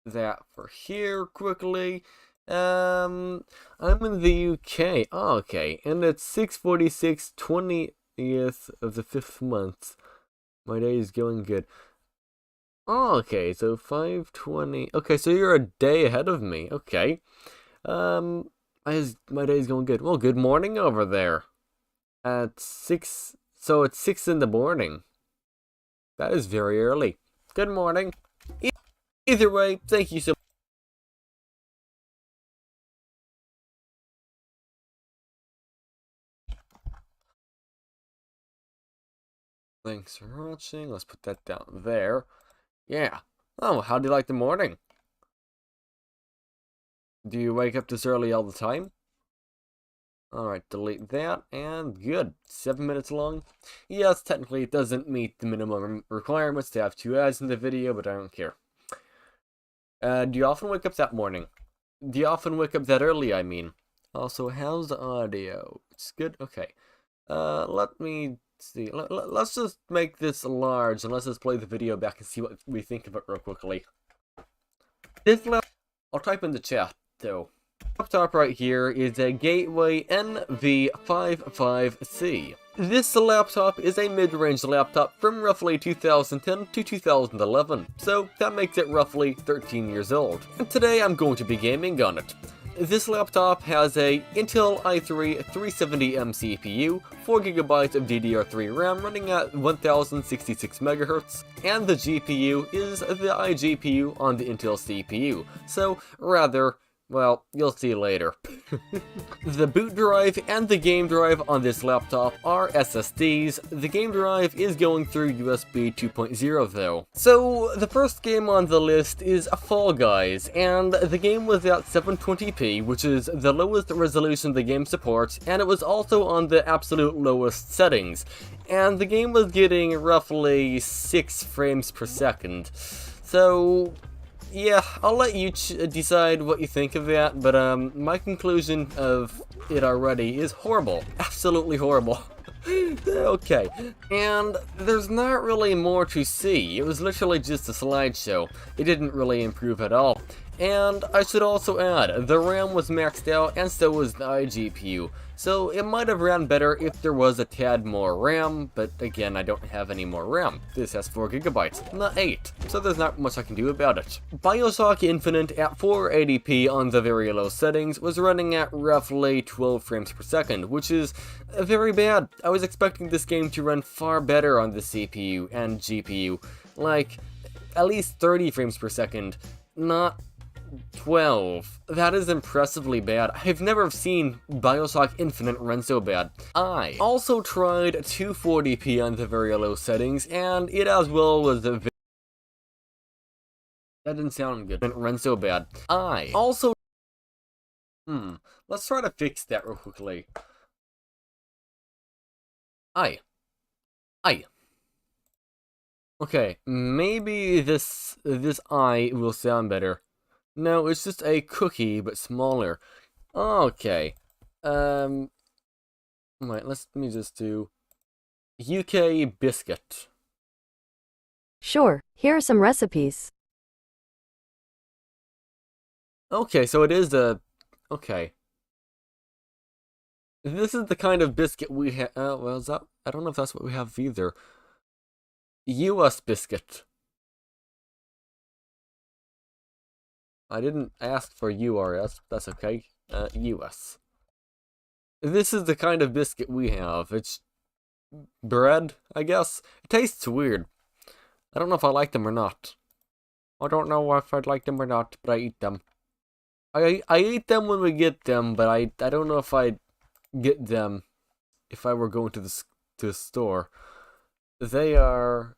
that for here quickly. I'm in the UK. Oh, okay. And it's 6:46, 20th of the 5th month. My day is going good. Oh, okay, so 5:20. Okay, so you're a day ahead of me. Okay. My day's going good. Well, good morning over there. At 6, so it's 6 in the morning. That is very early. Good morning. Either way, thank you so much. Thanks for watching. Let's put that down there. Yeah. Oh, how do you like the morning? Do you wake up this early all the time? Alright, delete that, and good. 7 minutes long. Yes, technically it doesn't meet the minimum requirements to have 2 ads in the video, but I don't care. Do you often wake up that morning? Do you often wake up that early, I mean? Also, how's the audio? It's good? Okay. Let me see. Let's just make this large, and let's just play the video back and see what we think of it real quickly. I'll type in the chat, though. Laptop right here is a Gateway NV55C. This laptop is a mid-range laptop from roughly 2010 to 2011, so that makes it roughly 13 years old. And today I'm going to be gaming on it. This laptop has a Intel i3 370M CPU, 4GB of DDR3 RAM running at 1066 MHz, and the GPU is the iGPU on the Intel CPU, so rather, well, you'll see later. The boot drive and the game drive on this laptop are SSDs. The game drive is going through USB 2.0 though. So the first game on the list is Fall Guys, and the game was at 720p, which is the lowest resolution the game supports, and it was also on the absolute lowest settings. And the game was getting roughly 6 frames per second. So yeah, I'll let you decide what you think of that, but my conclusion of it already is horrible. Absolutely horrible. Okay, and there's not really more to see. It was literally just a slideshow. It didn't really improve at all. And I should also add, the RAM was maxed out, and so was the iGPU. So it might have ran better if there was a tad more RAM, but again, I don't have any more RAM. This has 4GB, not 8, so there's not much I can do about it. BioShock Infinite at 480p on the very low settings was running at roughly 12 frames per second, which is very bad. I was expecting this game to run far better on the CPU and GPU, like at least 30 frames per second, not 12. That is impressively bad. I've never seen BioShock Infinite run so bad. I also tried 240p on the very low settings, and it as well was a that didn't sound good. It didn't run so bad. I also let's try to fix that real quickly. Okay, maybe this I will sound better. No, it's just a cookie, but smaller. Okay. Wait, let me just do UK biscuit. Sure, here are some recipes. Okay, so it is a... Okay. This is the kind of biscuit we have... well, is that... I don't know if that's what we have either. US biscuit. I didn't ask for URS, that's okay. US. This is the kind of biscuit we have. It's bread, I guess. It tastes weird. I don't know if I like them or not. I don't know if I'd like them or not, but I eat them. I eat them when we get them, but I don't know if I'd get them if I were going to the store. They are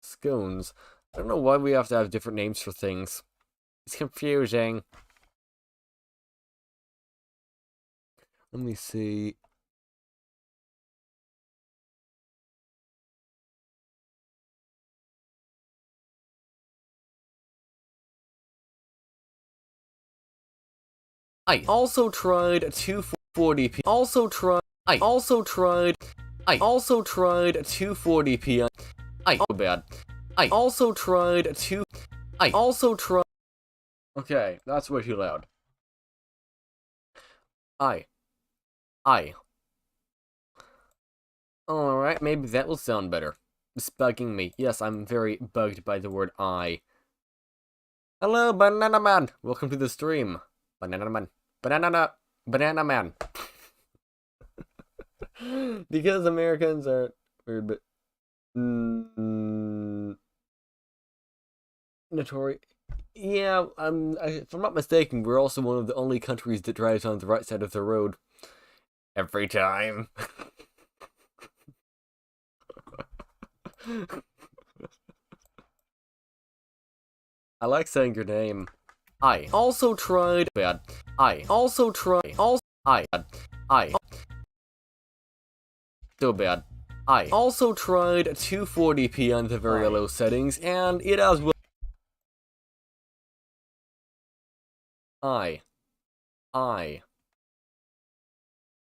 scones. I don't know why we have to have different names for things. It's confusing. Let me see. I also tried 240p. I also tried 240p. Okay, that's way too loud. Alright, maybe that will sound better. It's bugging me. Yes, I'm very bugged by the word I. Hello, Banana Man! Welcome to the stream. Banana Man. Banana Man. Because Americans are weird, but... notorious. Yeah, if I'm not mistaken, we're also one of the only countries that drives on the right side of the road. Every time. I like saying your name. I also tried bad. I also tried also I so bad. I also tried 240p on the very low settings, and it as well.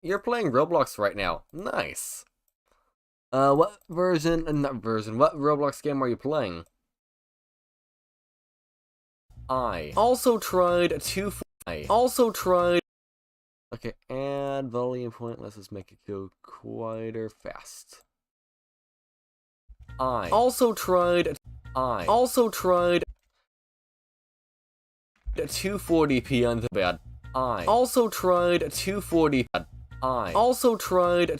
You're playing Roblox right now. Nice. What version? Not version. What Roblox game are you playing? I also tried I also tried. Okay, add volume point. Let's just make it go quieter fast. I also tried 240p on the bad. I also tried 240. I also tried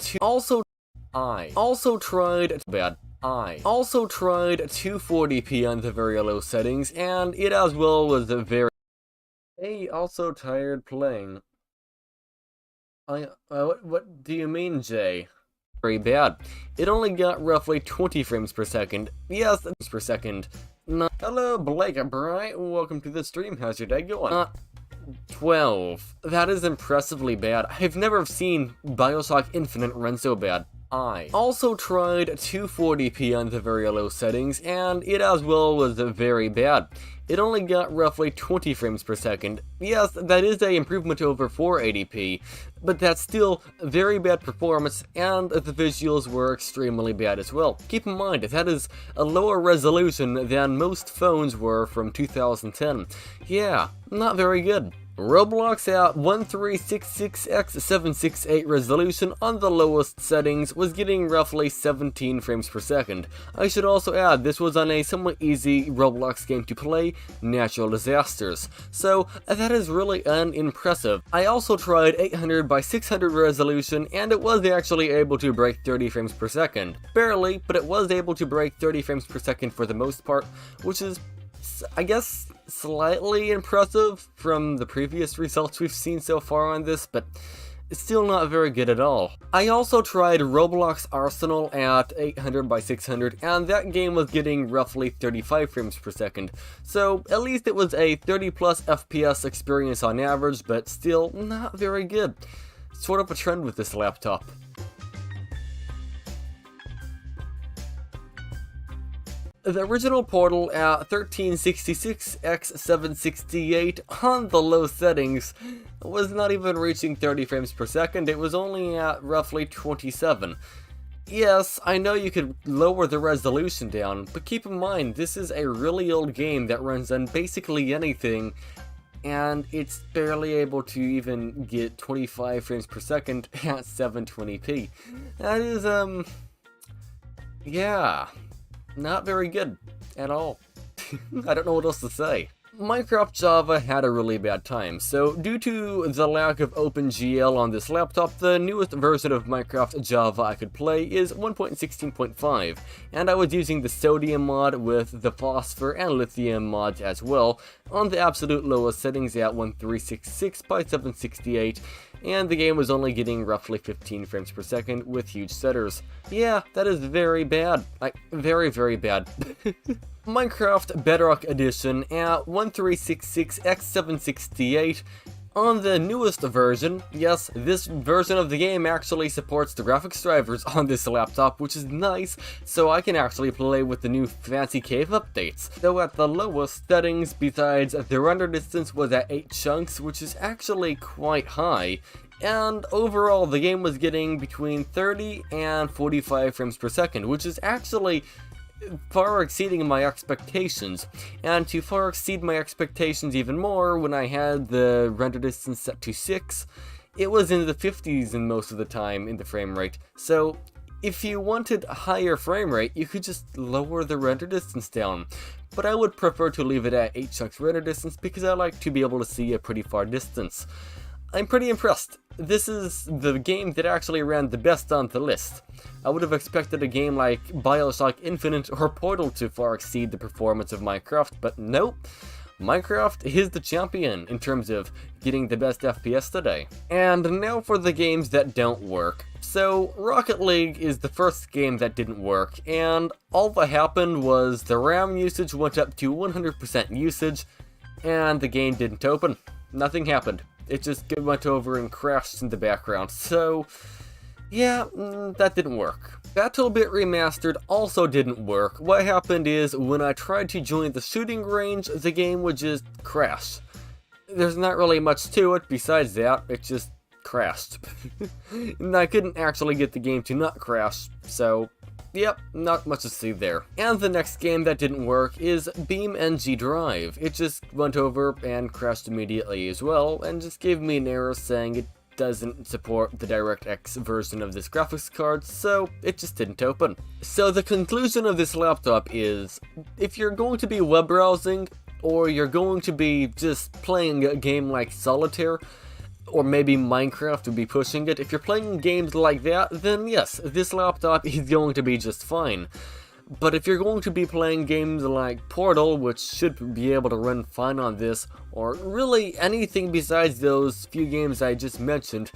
bad. I also tried 240p on the very low settings, and it as well was a very. Hey, also tired playing. What do you mean, Jay? Very bad. It only got roughly 20 frames per second. Yes, per second. No. Hello, Blake Bright. Welcome to the stream. How's your day going? 12. That is impressively bad. I've never seen Bioshock Infinite run so bad. I also tried 240p on the very low settings, and it as well was very bad. It only got roughly 20 frames per second. Yes, that is an improvement over 480p, but that's still very bad performance, and the visuals were extremely bad as well. Keep in mind, that is a lower resolution than most phones were from 2010. Yeah, not very good. Roblox at 1366x768 resolution on the lowest settings was getting roughly 17 frames per second. I should also add, this was on a somewhat easy Roblox game to play, Natural Disasters, so that is really unimpressive. I also tried 800 by 600 resolution, and it was actually able to break 30 frames per second. Barely, but it was able to break 30 frames per second for the most part, which is, I guess, slightly impressive from the previous results we've seen so far on this, but it's still not very good at all. I also tried Roblox Arsenal at 800 by 600, and that game was getting roughly 35 frames per second, so at least it was a 30 plus FPS experience on average, but still not very good. Sort of a trend with this laptop. The original Portal at 1366x768 on the low settings was not even reaching 30 frames per second, it was only at roughly 27. Yes, I know you could lower the resolution down, but keep in mind, this is a really old game that runs on basically anything, and it's barely able to even get 25 frames per second at 720p. That is, yeah. Not very good at all. I don't know what else to say. Minecraft Java had a really bad time, so due to the lack of OpenGL on this laptop, the newest version of Minecraft Java I could play is 1.16.5, and I was using the sodium mod with the phosphor and lithium mods as well, on the absolute lowest settings at 1366 by 768, and the game was only getting roughly 15 frames per second with huge stutters. Yeah, that is very bad. Like, very, very bad. Minecraft Bedrock Edition at 1366x768 on the newest version. Yes, this version of the game actually supports the graphics drivers on this laptop, which is nice, so I can actually play with the new fancy cave updates. Though at the lowest settings, besides, the render distance was at 8 chunks, which is actually quite high, and overall the game was getting between 30 and 45 frames per second, which is actually far exceeding my expectations, and to far exceed my expectations even more, when I had the render distance set to 6, it was in the 50s in most of the time in the frame rate. So if you wanted a higher frame rate, you could just lower the render distance down, but I would prefer to leave it at 8 chunks render distance because I like to be able to see a pretty far distance. I'm pretty impressed. This is the game that actually ran the best on the list. I would have expected a game like Bioshock Infinite or Portal to far exceed the performance of Minecraft, but nope. Minecraft is the champion in terms of getting the best FPS today. And now for the games that don't work. So, Rocket League is the first game that didn't work, and all that happened was the RAM usage went up to 100% usage, and the game didn't open. Nothing happened. It just went over and crashed in the background. So, yeah, that didn't work. BattleBit Remastered also didn't work. What happened is, when I tried to join the shooting range, the game would just crash. There's not really much to it besides that, it just crashed. And I couldn't actually get the game to not crash, so yep, not much to see there. And the next game that didn't work is BeamNG Drive. It just went over and crashed immediately as well, and just gave me an error saying it doesn't support the DirectX version of this graphics card, so it just didn't open. So the conclusion of this laptop is, if you're going to be web browsing, or you're going to be just playing a game like Solitaire, or maybe Minecraft would be pushing it, if you're playing games like that, then yes, this laptop is going to be just fine. But if you're going to be playing games like Portal, which should be able to run fine on this, or really anything besides those few games I just mentioned,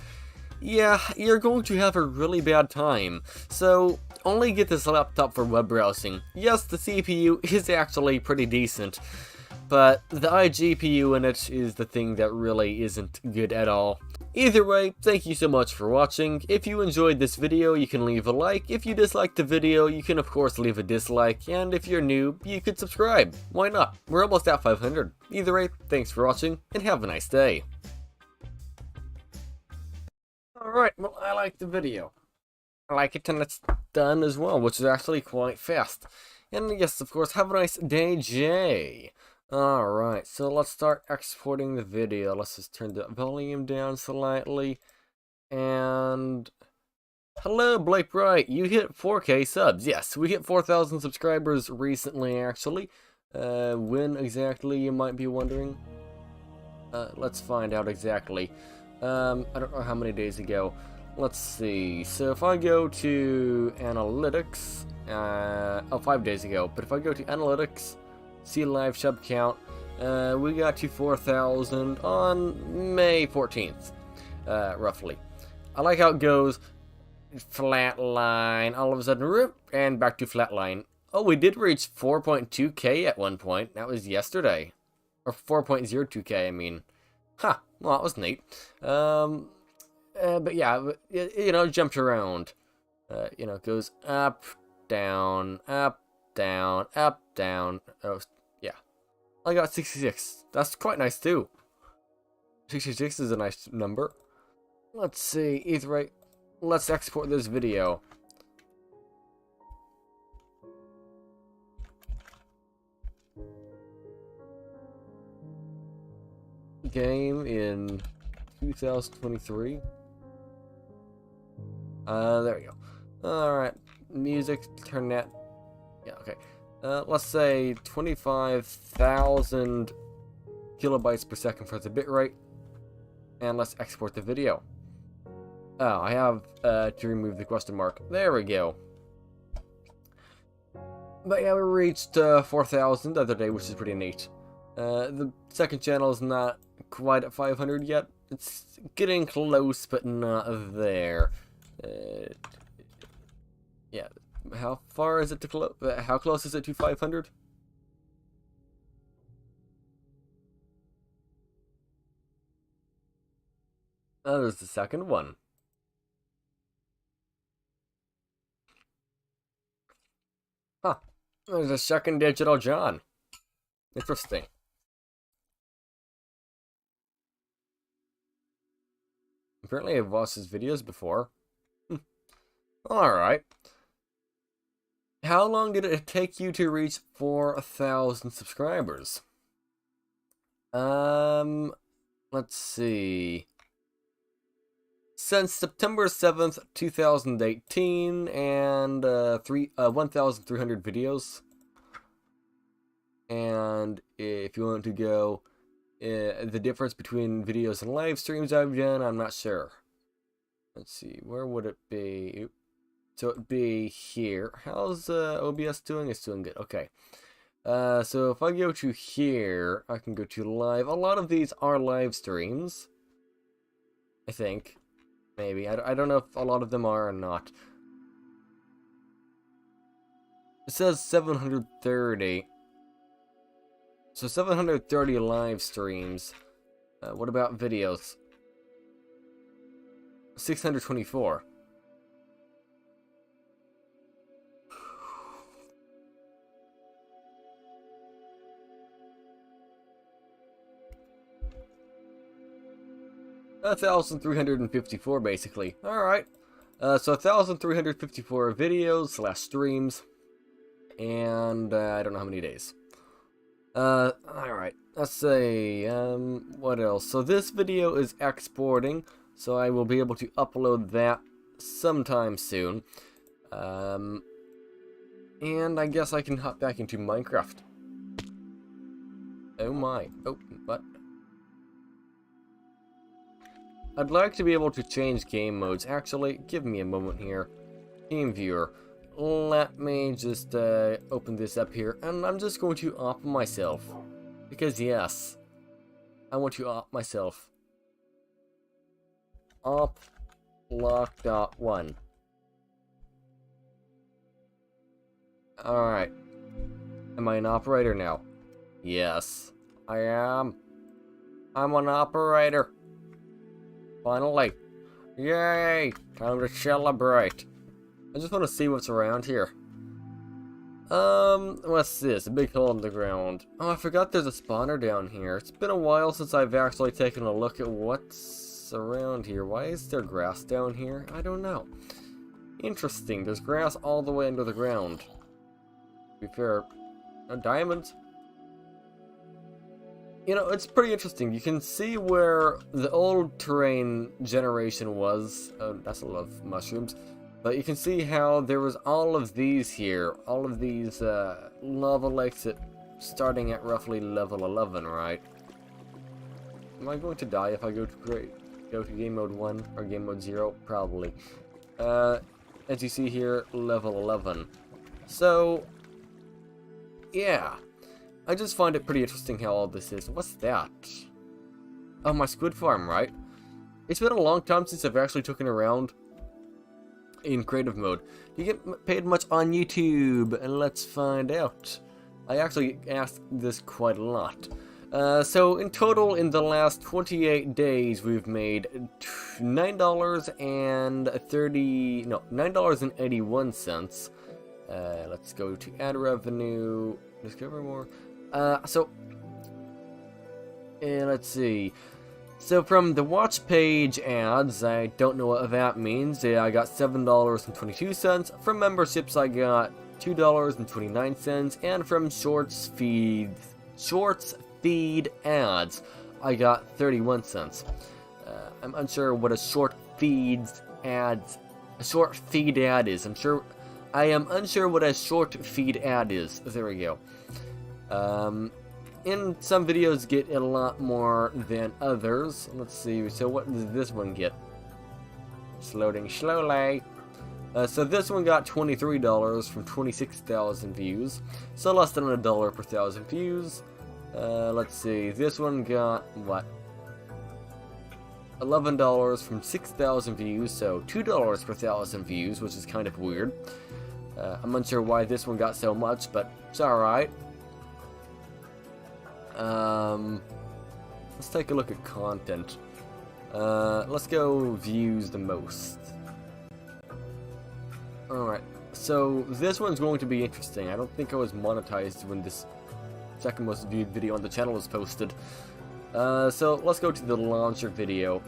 yeah, you're going to have a really bad time. So, only get this laptop for web browsing. Yes, the CPU is actually pretty decent, but the iGPU in it is the thing that really isn't good at all. Either way, thank you so much for watching. If you enjoyed this video, you can leave a like. If you disliked the video, you can of course leave a dislike. And if you're new, you could subscribe. Why not? We're almost at 500. Either way, thanks for watching, and have a nice day. Alright, well, I like the video. I like it and it's done as well, which is actually quite fast. And yes, of course, have a nice day, Jay. Alright, so let's start exporting the video. Let's just turn the volume down slightly. And hello, Blake Bright. You hit 4K subs. Yes, we hit 4,000 subscribers recently, actually. When exactly, you might be wondering? Let's find out exactly. I don't know how many days ago. Let's see. So if I go to analytics, 5 days ago. But if I go to analytics, see live sub count, we got to 4,000 on May 14th, roughly. I like how it goes flat line, all of a sudden, and back to flat line. Oh, we did reach 4.2k at one point. That was yesterday. Or 4.02k, I mean. Huh, well, that was neat. But yeah, you know, jumped around. You know, it goes up, down, up, down, up, down. Oh, yeah. I got 66. That's quite nice, too. 66 is a nice number. Let's see. Either way, let's export this video. Game in 2023. There we go. Alright. Music, turn that. Yeah, okay. Let's say 25,000 kilobytes per second for the bitrate. And let's export the video. Oh, I have to remove the question mark. There we go. But yeah, we reached 4,000 the other day, which is pretty neat. The second channel is not quite at 500 yet. It's getting close, but not there. Yeah. How far is it to close? How close is it to 500? Oh, there's the second one. Huh. There's a second Digital John. Interesting. Apparently I've watched his videos before. Alright. How long did it take you to reach 4,000 subscribers? Let's see. Since September 7th, 2018, and 1,300 videos. And if you want to go, the difference between videos and live streams I've done, I'm not sure. Let's see, where would it be? So it'd be here. How's OBS doing? It's doing good. Okay. So if I go to here, I can go to live. A lot of these are live streams, I think. Maybe. I don't know if a lot of them are or not. It says 730. So 730 live streams. What about videos? 624. That's 1,354 basically. Alright. So 1,354 videos / streams. And I don't know how many days. Alright. Let's say, what else? So this video is exporting, so I will be able to upload that sometime soon. And I guess I can hop back into Minecraft. Oh my. Oh, what? I'd like to be able to change game modes. Actually, give me a moment here. Game viewer. Let me just open this up here, and I'm just going to op myself. Because yes, I want to op myself. Op lock.1. Alright. Am I an operator now? Yes, I am. I'm an operator. Finally. Yay! Time to celebrate. I just want to see what's around here. What's this? A big hole in the ground. Oh, I forgot there's a spawner down here. It's been a while since I've actually taken a look at what's around here. Why is there grass down here? I don't know. Interesting. There's grass all the way under the ground. To be fair, diamonds. You know, it's pretty interesting. You can see where the old terrain generation was. Oh, that's a lot of mushrooms. But you can see how there was all of these here. All of these lava lakes starting at roughly level 11, right? Am I going to die if I go to game mode 1 or game mode 0? Probably. As you see here, level 11. So, yeah. I just find it pretty interesting how all this is. What's that? Oh, my squid farm, right? It's been a long time since I've actually taken around in creative mode. Do you get paid much on YouTube? And let's find out. I actually asked this quite a lot. So in total, in the last 28 days, we've made $9.81. Let's go to ad revenue. Discover more. Let's see. So from the watch page ads, I don't know what that means. I got $7.22. From memberships, I got $2.29, and from shorts feed ads, I got 31 cents. I'm unsure what a short feed ad is. I am unsure what a short feed ad is. There we go. And some videos get a lot more than others. Let's see, so what does this one get? It's loading slowly. So this one got $23 from 26,000 views. So less than $1 per 1,000 views. Let's see, this one got, what? $11 from 6,000 views, so $2 per 1,000 views, which is kind of weird. I'm unsure why this one got so much, but it's alright. Let's take a look at content. Let's go views the most. Alright, so this one's going to be interesting. I don't think I was monetized when this second most viewed video on the channel was posted. So let's go to the launcher video.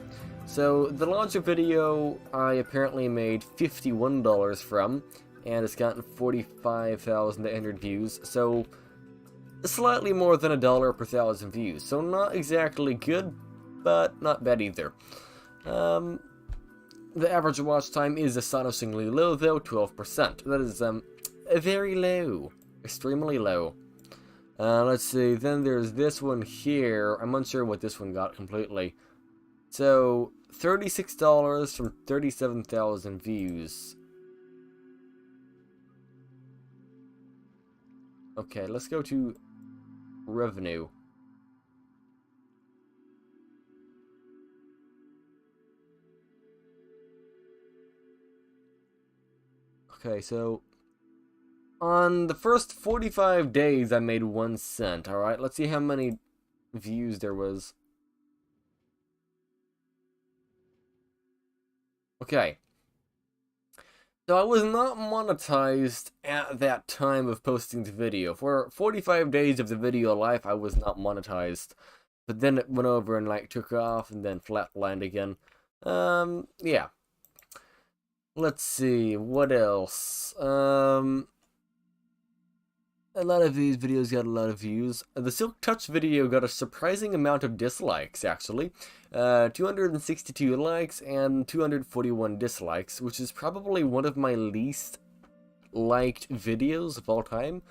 So the launcher video I apparently made $51 from, and it's gotten 45,800 views. So slightly more than $1 per 1,000 views, so not exactly good, but not bad either. The average watch time is astonishingly low, though, 12%. That is very low, extremely low. Let's see, then there's this one here. I'm unsure what this one got completely. So, $36 from 37,000 views. Okay, let's go to revenue. Okay, so on the first 45 days, I made 1 cent. All right, let's see how many views there was. Okay. So I was not monetized at that time of posting the video. For 45 days of the video life, I was not monetized. But then it went over and like took off and then flatlined again. Yeah. Let's see, what else? A lot of these videos got a lot of views. The Silk Touch video got a surprising amount of dislikes, actually. 262 likes and 241 dislikes, which is probably one of my least liked videos of all time.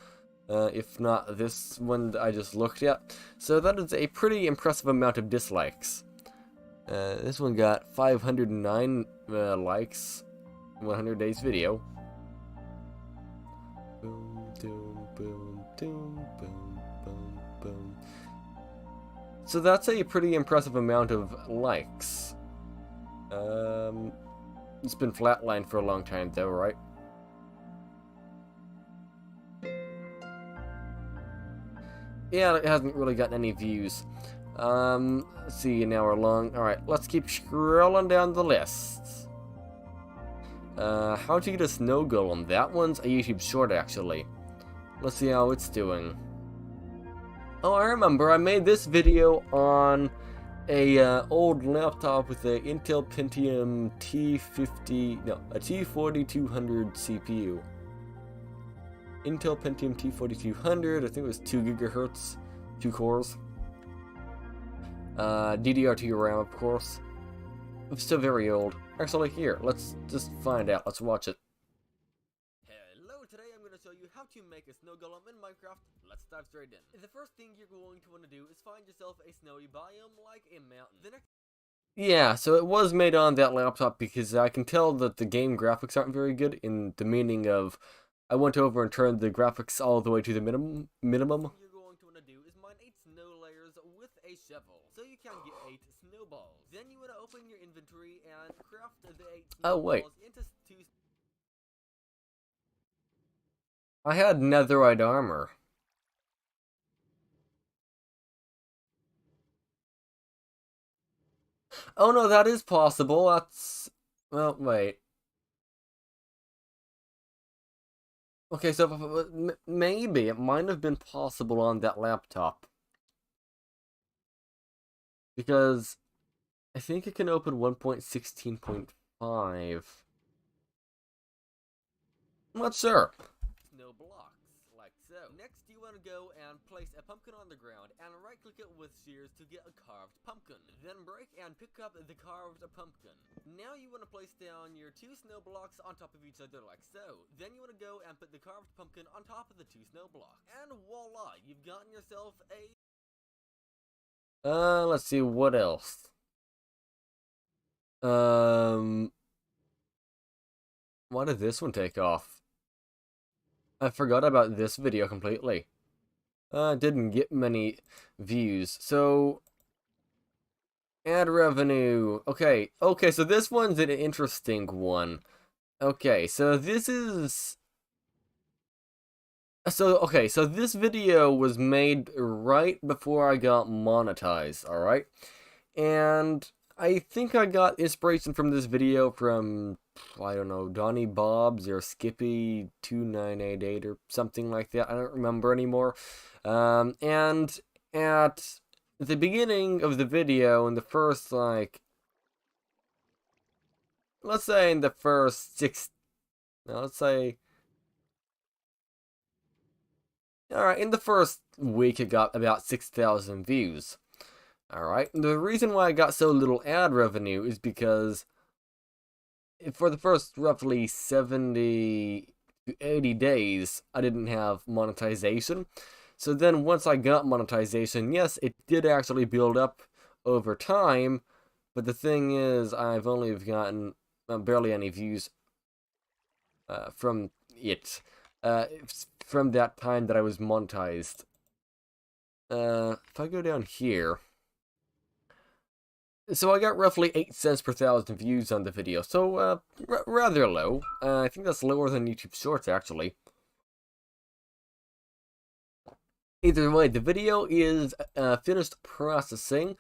If not this one that I just looked at. So that is a pretty impressive amount of dislikes. This one got 509 likes. 100 days video. Boom, boom, boom, boom, boom, boom, boom. So that's a pretty impressive amount of likes. It's been flatlined for a long time though, right? Yeah, it hasn't really gotten any views. Let's see, an hour long. Alright, let's keep scrolling down the list. How to get a snow golem. That one's a YouTube short, actually. Let's see how it's doing. Oh, I remember. I made this video on a old laptop with a Intel Pentium a T4200 CPU. Intel Pentium T4200. I think it was 2 gigahertz, 2 cores. DDR2 RAM, of course. It's still very old. Actually, here, let's just find out. Let's watch it. Hello, today I'm going to show you how to make a snow golem in Minecraft. Let's dive straight in. The first thing you're going to want to do is find yourself a snowy biome like a mountain. Yeah, so it was made on that laptop because I can tell that the game graphics aren't very good, in the meaning of I went over and turned the graphics all the way to the minimum. You're going to want to do is mine 8 snow layers with a shovel, so you can get 8 snowballs. Then you want to open your inventory and craft the 8 snowballs into 2. I had netherite armor. Oh no, that is possible. That's... well, wait. Okay, so maybe it might have been possible on that laptop. Because I think it can open 1.16.5. I'm not sure. No blocks, like so. Next, you want to go and place a pumpkin on the ground and right-click it with shears to get a carved pumpkin. Then break and pick up the carved pumpkin. Now you want to place down your 2 snow blocks on top of each other like so. Then you want to go and put the carved pumpkin on top of the 2 snow blocks. And voila, you've gotten yourself a... let's see, what else? Why did this one take off? I forgot about this video completely. Didn't get many views. So, ad revenue. Okay, so this one's an interesting one. Okay, so this is... so this video was made right before I got monetized, alright? And I think I got inspiration from this video from, I don't know, Donnie Bobs or Skippy2988 or something like that. I don't remember anymore. And at the beginning of the video, in the first, like, let's say in the first alright, in the first week it got about 6,000 views. Alright, the reason why I got so little ad revenue is because for the first roughly 70 to 80 days, I didn't have monetization. So then once I got monetization, yes, it did actually build up over time, but the thing is, I've only gotten barely any views from it. from that time that I was monetized. If I go down here, so I got roughly 8 cents per 1,000 views on the video, so rather low. I think that's lower than YouTube Shorts, actually. Either way, the video is finished processing,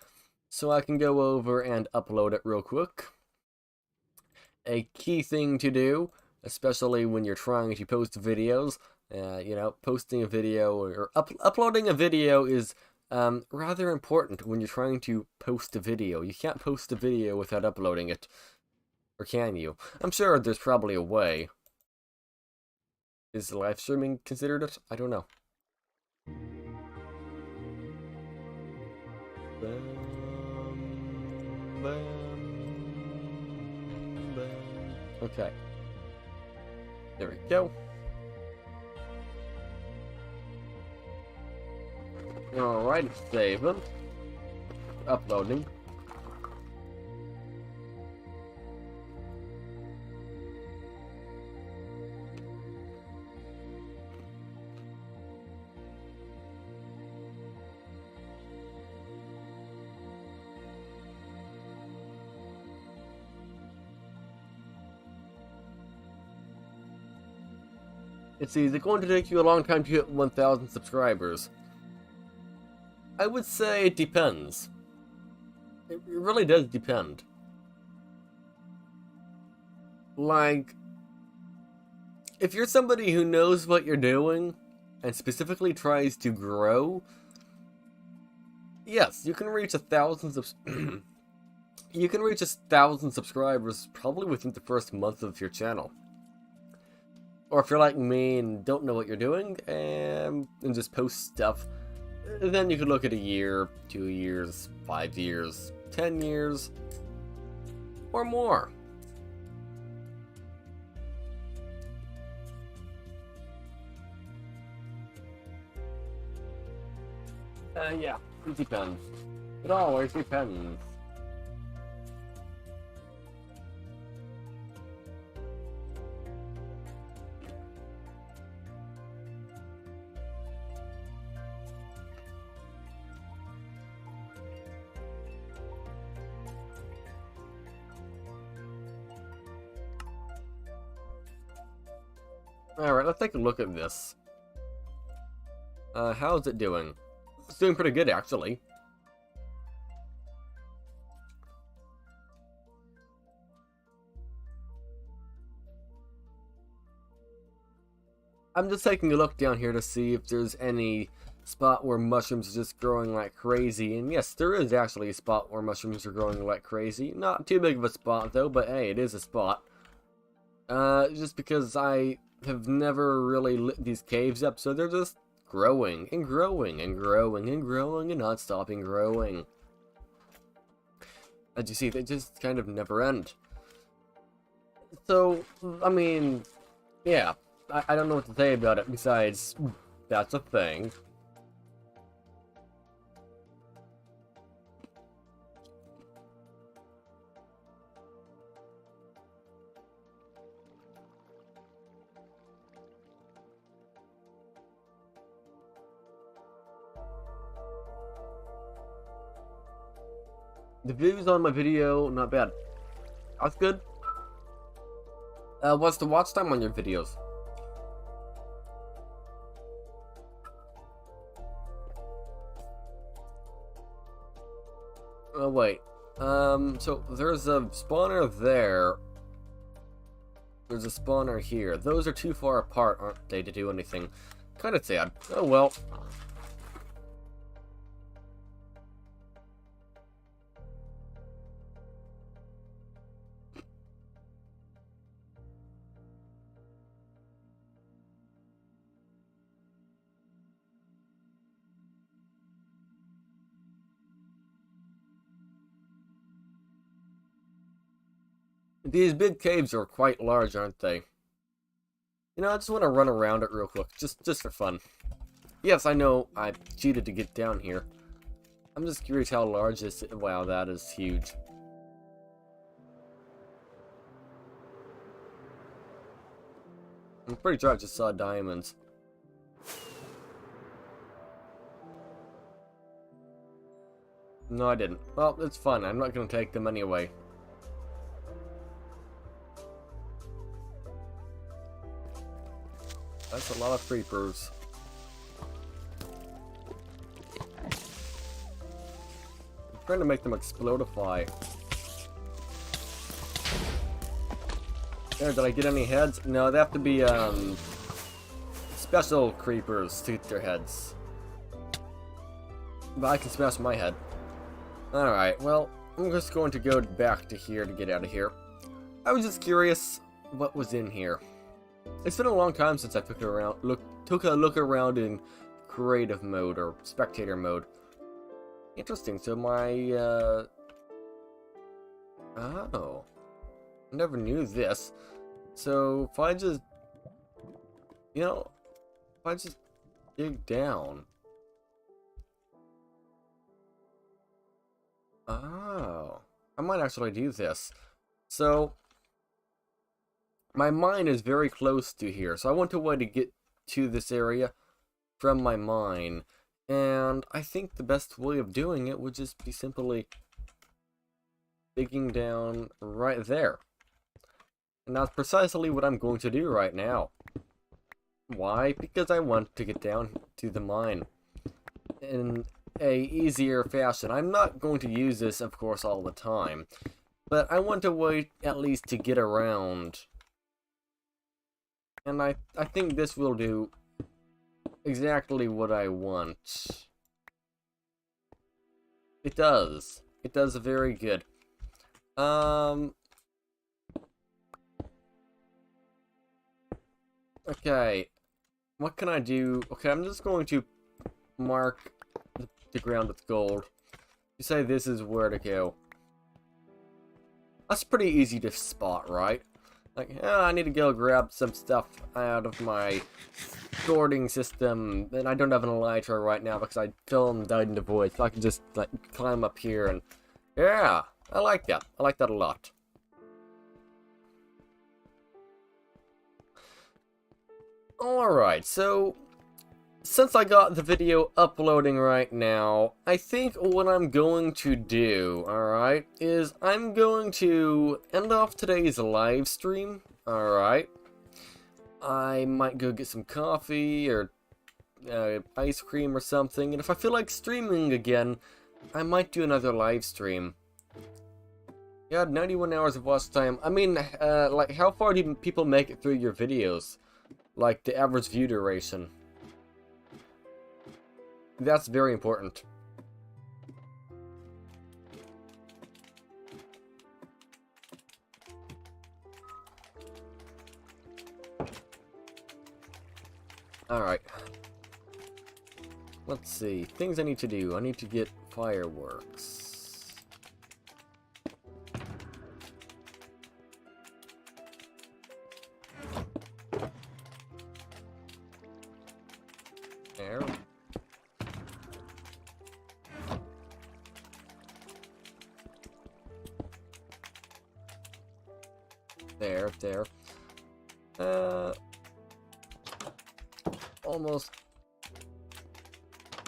so I can go over and upload it real quick. A key thing to do, especially when you're trying to post videos, posting a video or uploading a video is rather important when you're trying to post a video. You can't post a video without uploading it. Or can you? I'm sure there's probably a way. Is live streaming considered it? I don't know. Okay. There we go. Alright, saving. Uploading. It's going to take you a long time to hit 1,000 subscribers. I would say it depends. It really does depend. Like, if you're somebody who knows what you're doing and specifically tries to grow, yes, you can reach 1,000 you can reach 1,000 subscribers probably within the first month of your channel. Or if you're like me and don't know what you're doing and just post stuff, then you could look at a year, 2 years, 5 years, 10 years, or more. Yeah, it depends. It always depends. Alright, let's take a look at this. How's it doing? It's doing pretty good, actually. I'm just taking a look down here to see if there's any spot where mushrooms are just growing like crazy. And yes, there is actually a spot where mushrooms are growing like crazy. Not too big of a spot, though, but hey, it is a spot. Just because I have never really lit these caves up, so they're just growing and growing and growing and growing and not stopping growing. As you see, they just kind of never end. So, I mean, yeah, I don't know what to say about it besides that's a thing. The views on my video, not bad. That's good. What's the watch time on your videos? Oh, wait. So there's a spawner there. There's a spawner here. Those are too far apart, aren't they, to do anything? Kinda sad. Oh well. These big caves are quite large, aren't they? You know, I just want to run around it real quick, just for fun. Yes, I know I cheated to get down here. I'm just curious how large this is. Wow, that is huge. I'm pretty sure I just saw diamonds. No, I didn't. Well, it's fine. I'm not going to take them anyway. That's a lot of creepers. I'm trying to make them explodify. There, did I get any heads? No, they have to be, special creepers to get their heads. But I can smash my head. Alright, well, I'm just going to go back to here to get out of here. I was just curious what was in here. It's been a long time since I took a look around in creative mode or spectator mode. Interesting, so my, oh. I never knew this. So, if I just, you know, if I just dig down. Oh. I might actually do this. So, my mine is very close to here, so I want a way to get to this area from my mine. And I think the best way of doing it would just be simply digging down right there. And that's precisely what I'm going to do right now. Why? Because I want to get down to the mine in a easier fashion. I'm not going to use this, of course, all the time. But I want a way at least to get around. And I think this will do exactly what I want. It does. It does very good. Okay. What can I do? Okay, I'm just going to mark the ground with gold. You say this is where to go. That's pretty easy to spot, right? Like, I need to go grab some stuff out of my sorting system, and I don't have an elytra right now because I filmed Died in the Void, so I can just like climb up here and yeah, I like that. I like that a lot. Alright, so since I got the video uploading right now, I think what I'm going to do, alright, is I'm going to end off today's live stream, alright. I might go get some coffee or ice cream or something, and if I feel like streaming again, I might do another live stream. Yeah, 91 hours of watch time. I mean, like, how far do people make it through your videos? Like, the average view duration. That's very important. Alright. Let's see. Things I need to do. I need to get fireworks. There. There. Almost.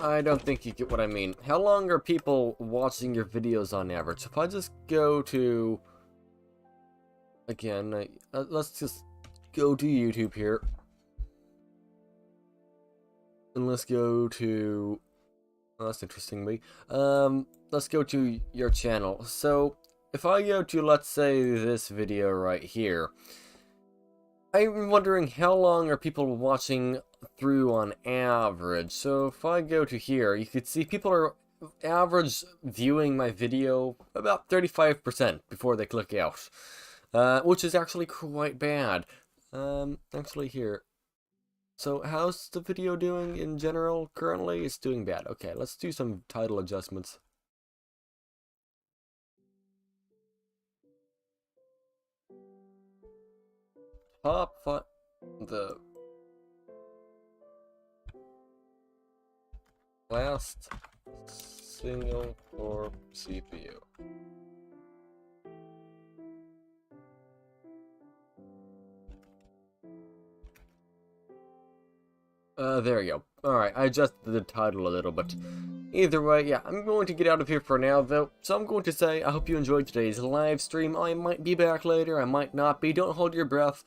I don't think you get what I mean. How long are people watching your videos on average? If I just go to... Again, let's just go to YouTube here. And let's go to... Oh, that's interesting me. Let's go to your channel. So, if I go to, let's say, this video right here, I'm wondering how long are people watching through on average. So if I go to here, you could see people are average viewing my video about 35% before they click out, which is actually quite bad. Actually here. So how's the video doing in general currently? It's doing bad. Okay, let's do some title adjustments. Top 5, the last single core CPU. There you go. Alright, I adjusted the title a little bit. Either way, yeah, I'm going to get out of here for now, though. So I'm going to say, I hope you enjoyed today's live stream. I might be back later, I might not be. Don't hold your breath.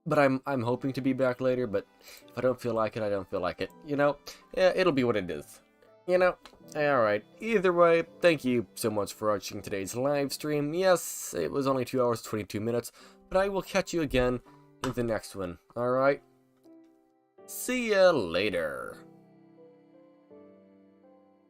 But I'm hoping to be back later, but if I don't feel like it, I don't feel like it. You know? Yeah, it'll be what it is. You know? Alright. Either way, thank you so much for watching today's live stream. Yes, it was only 2 hours, 22 minutes, but I will catch you again in the next one. Alright? See ya later.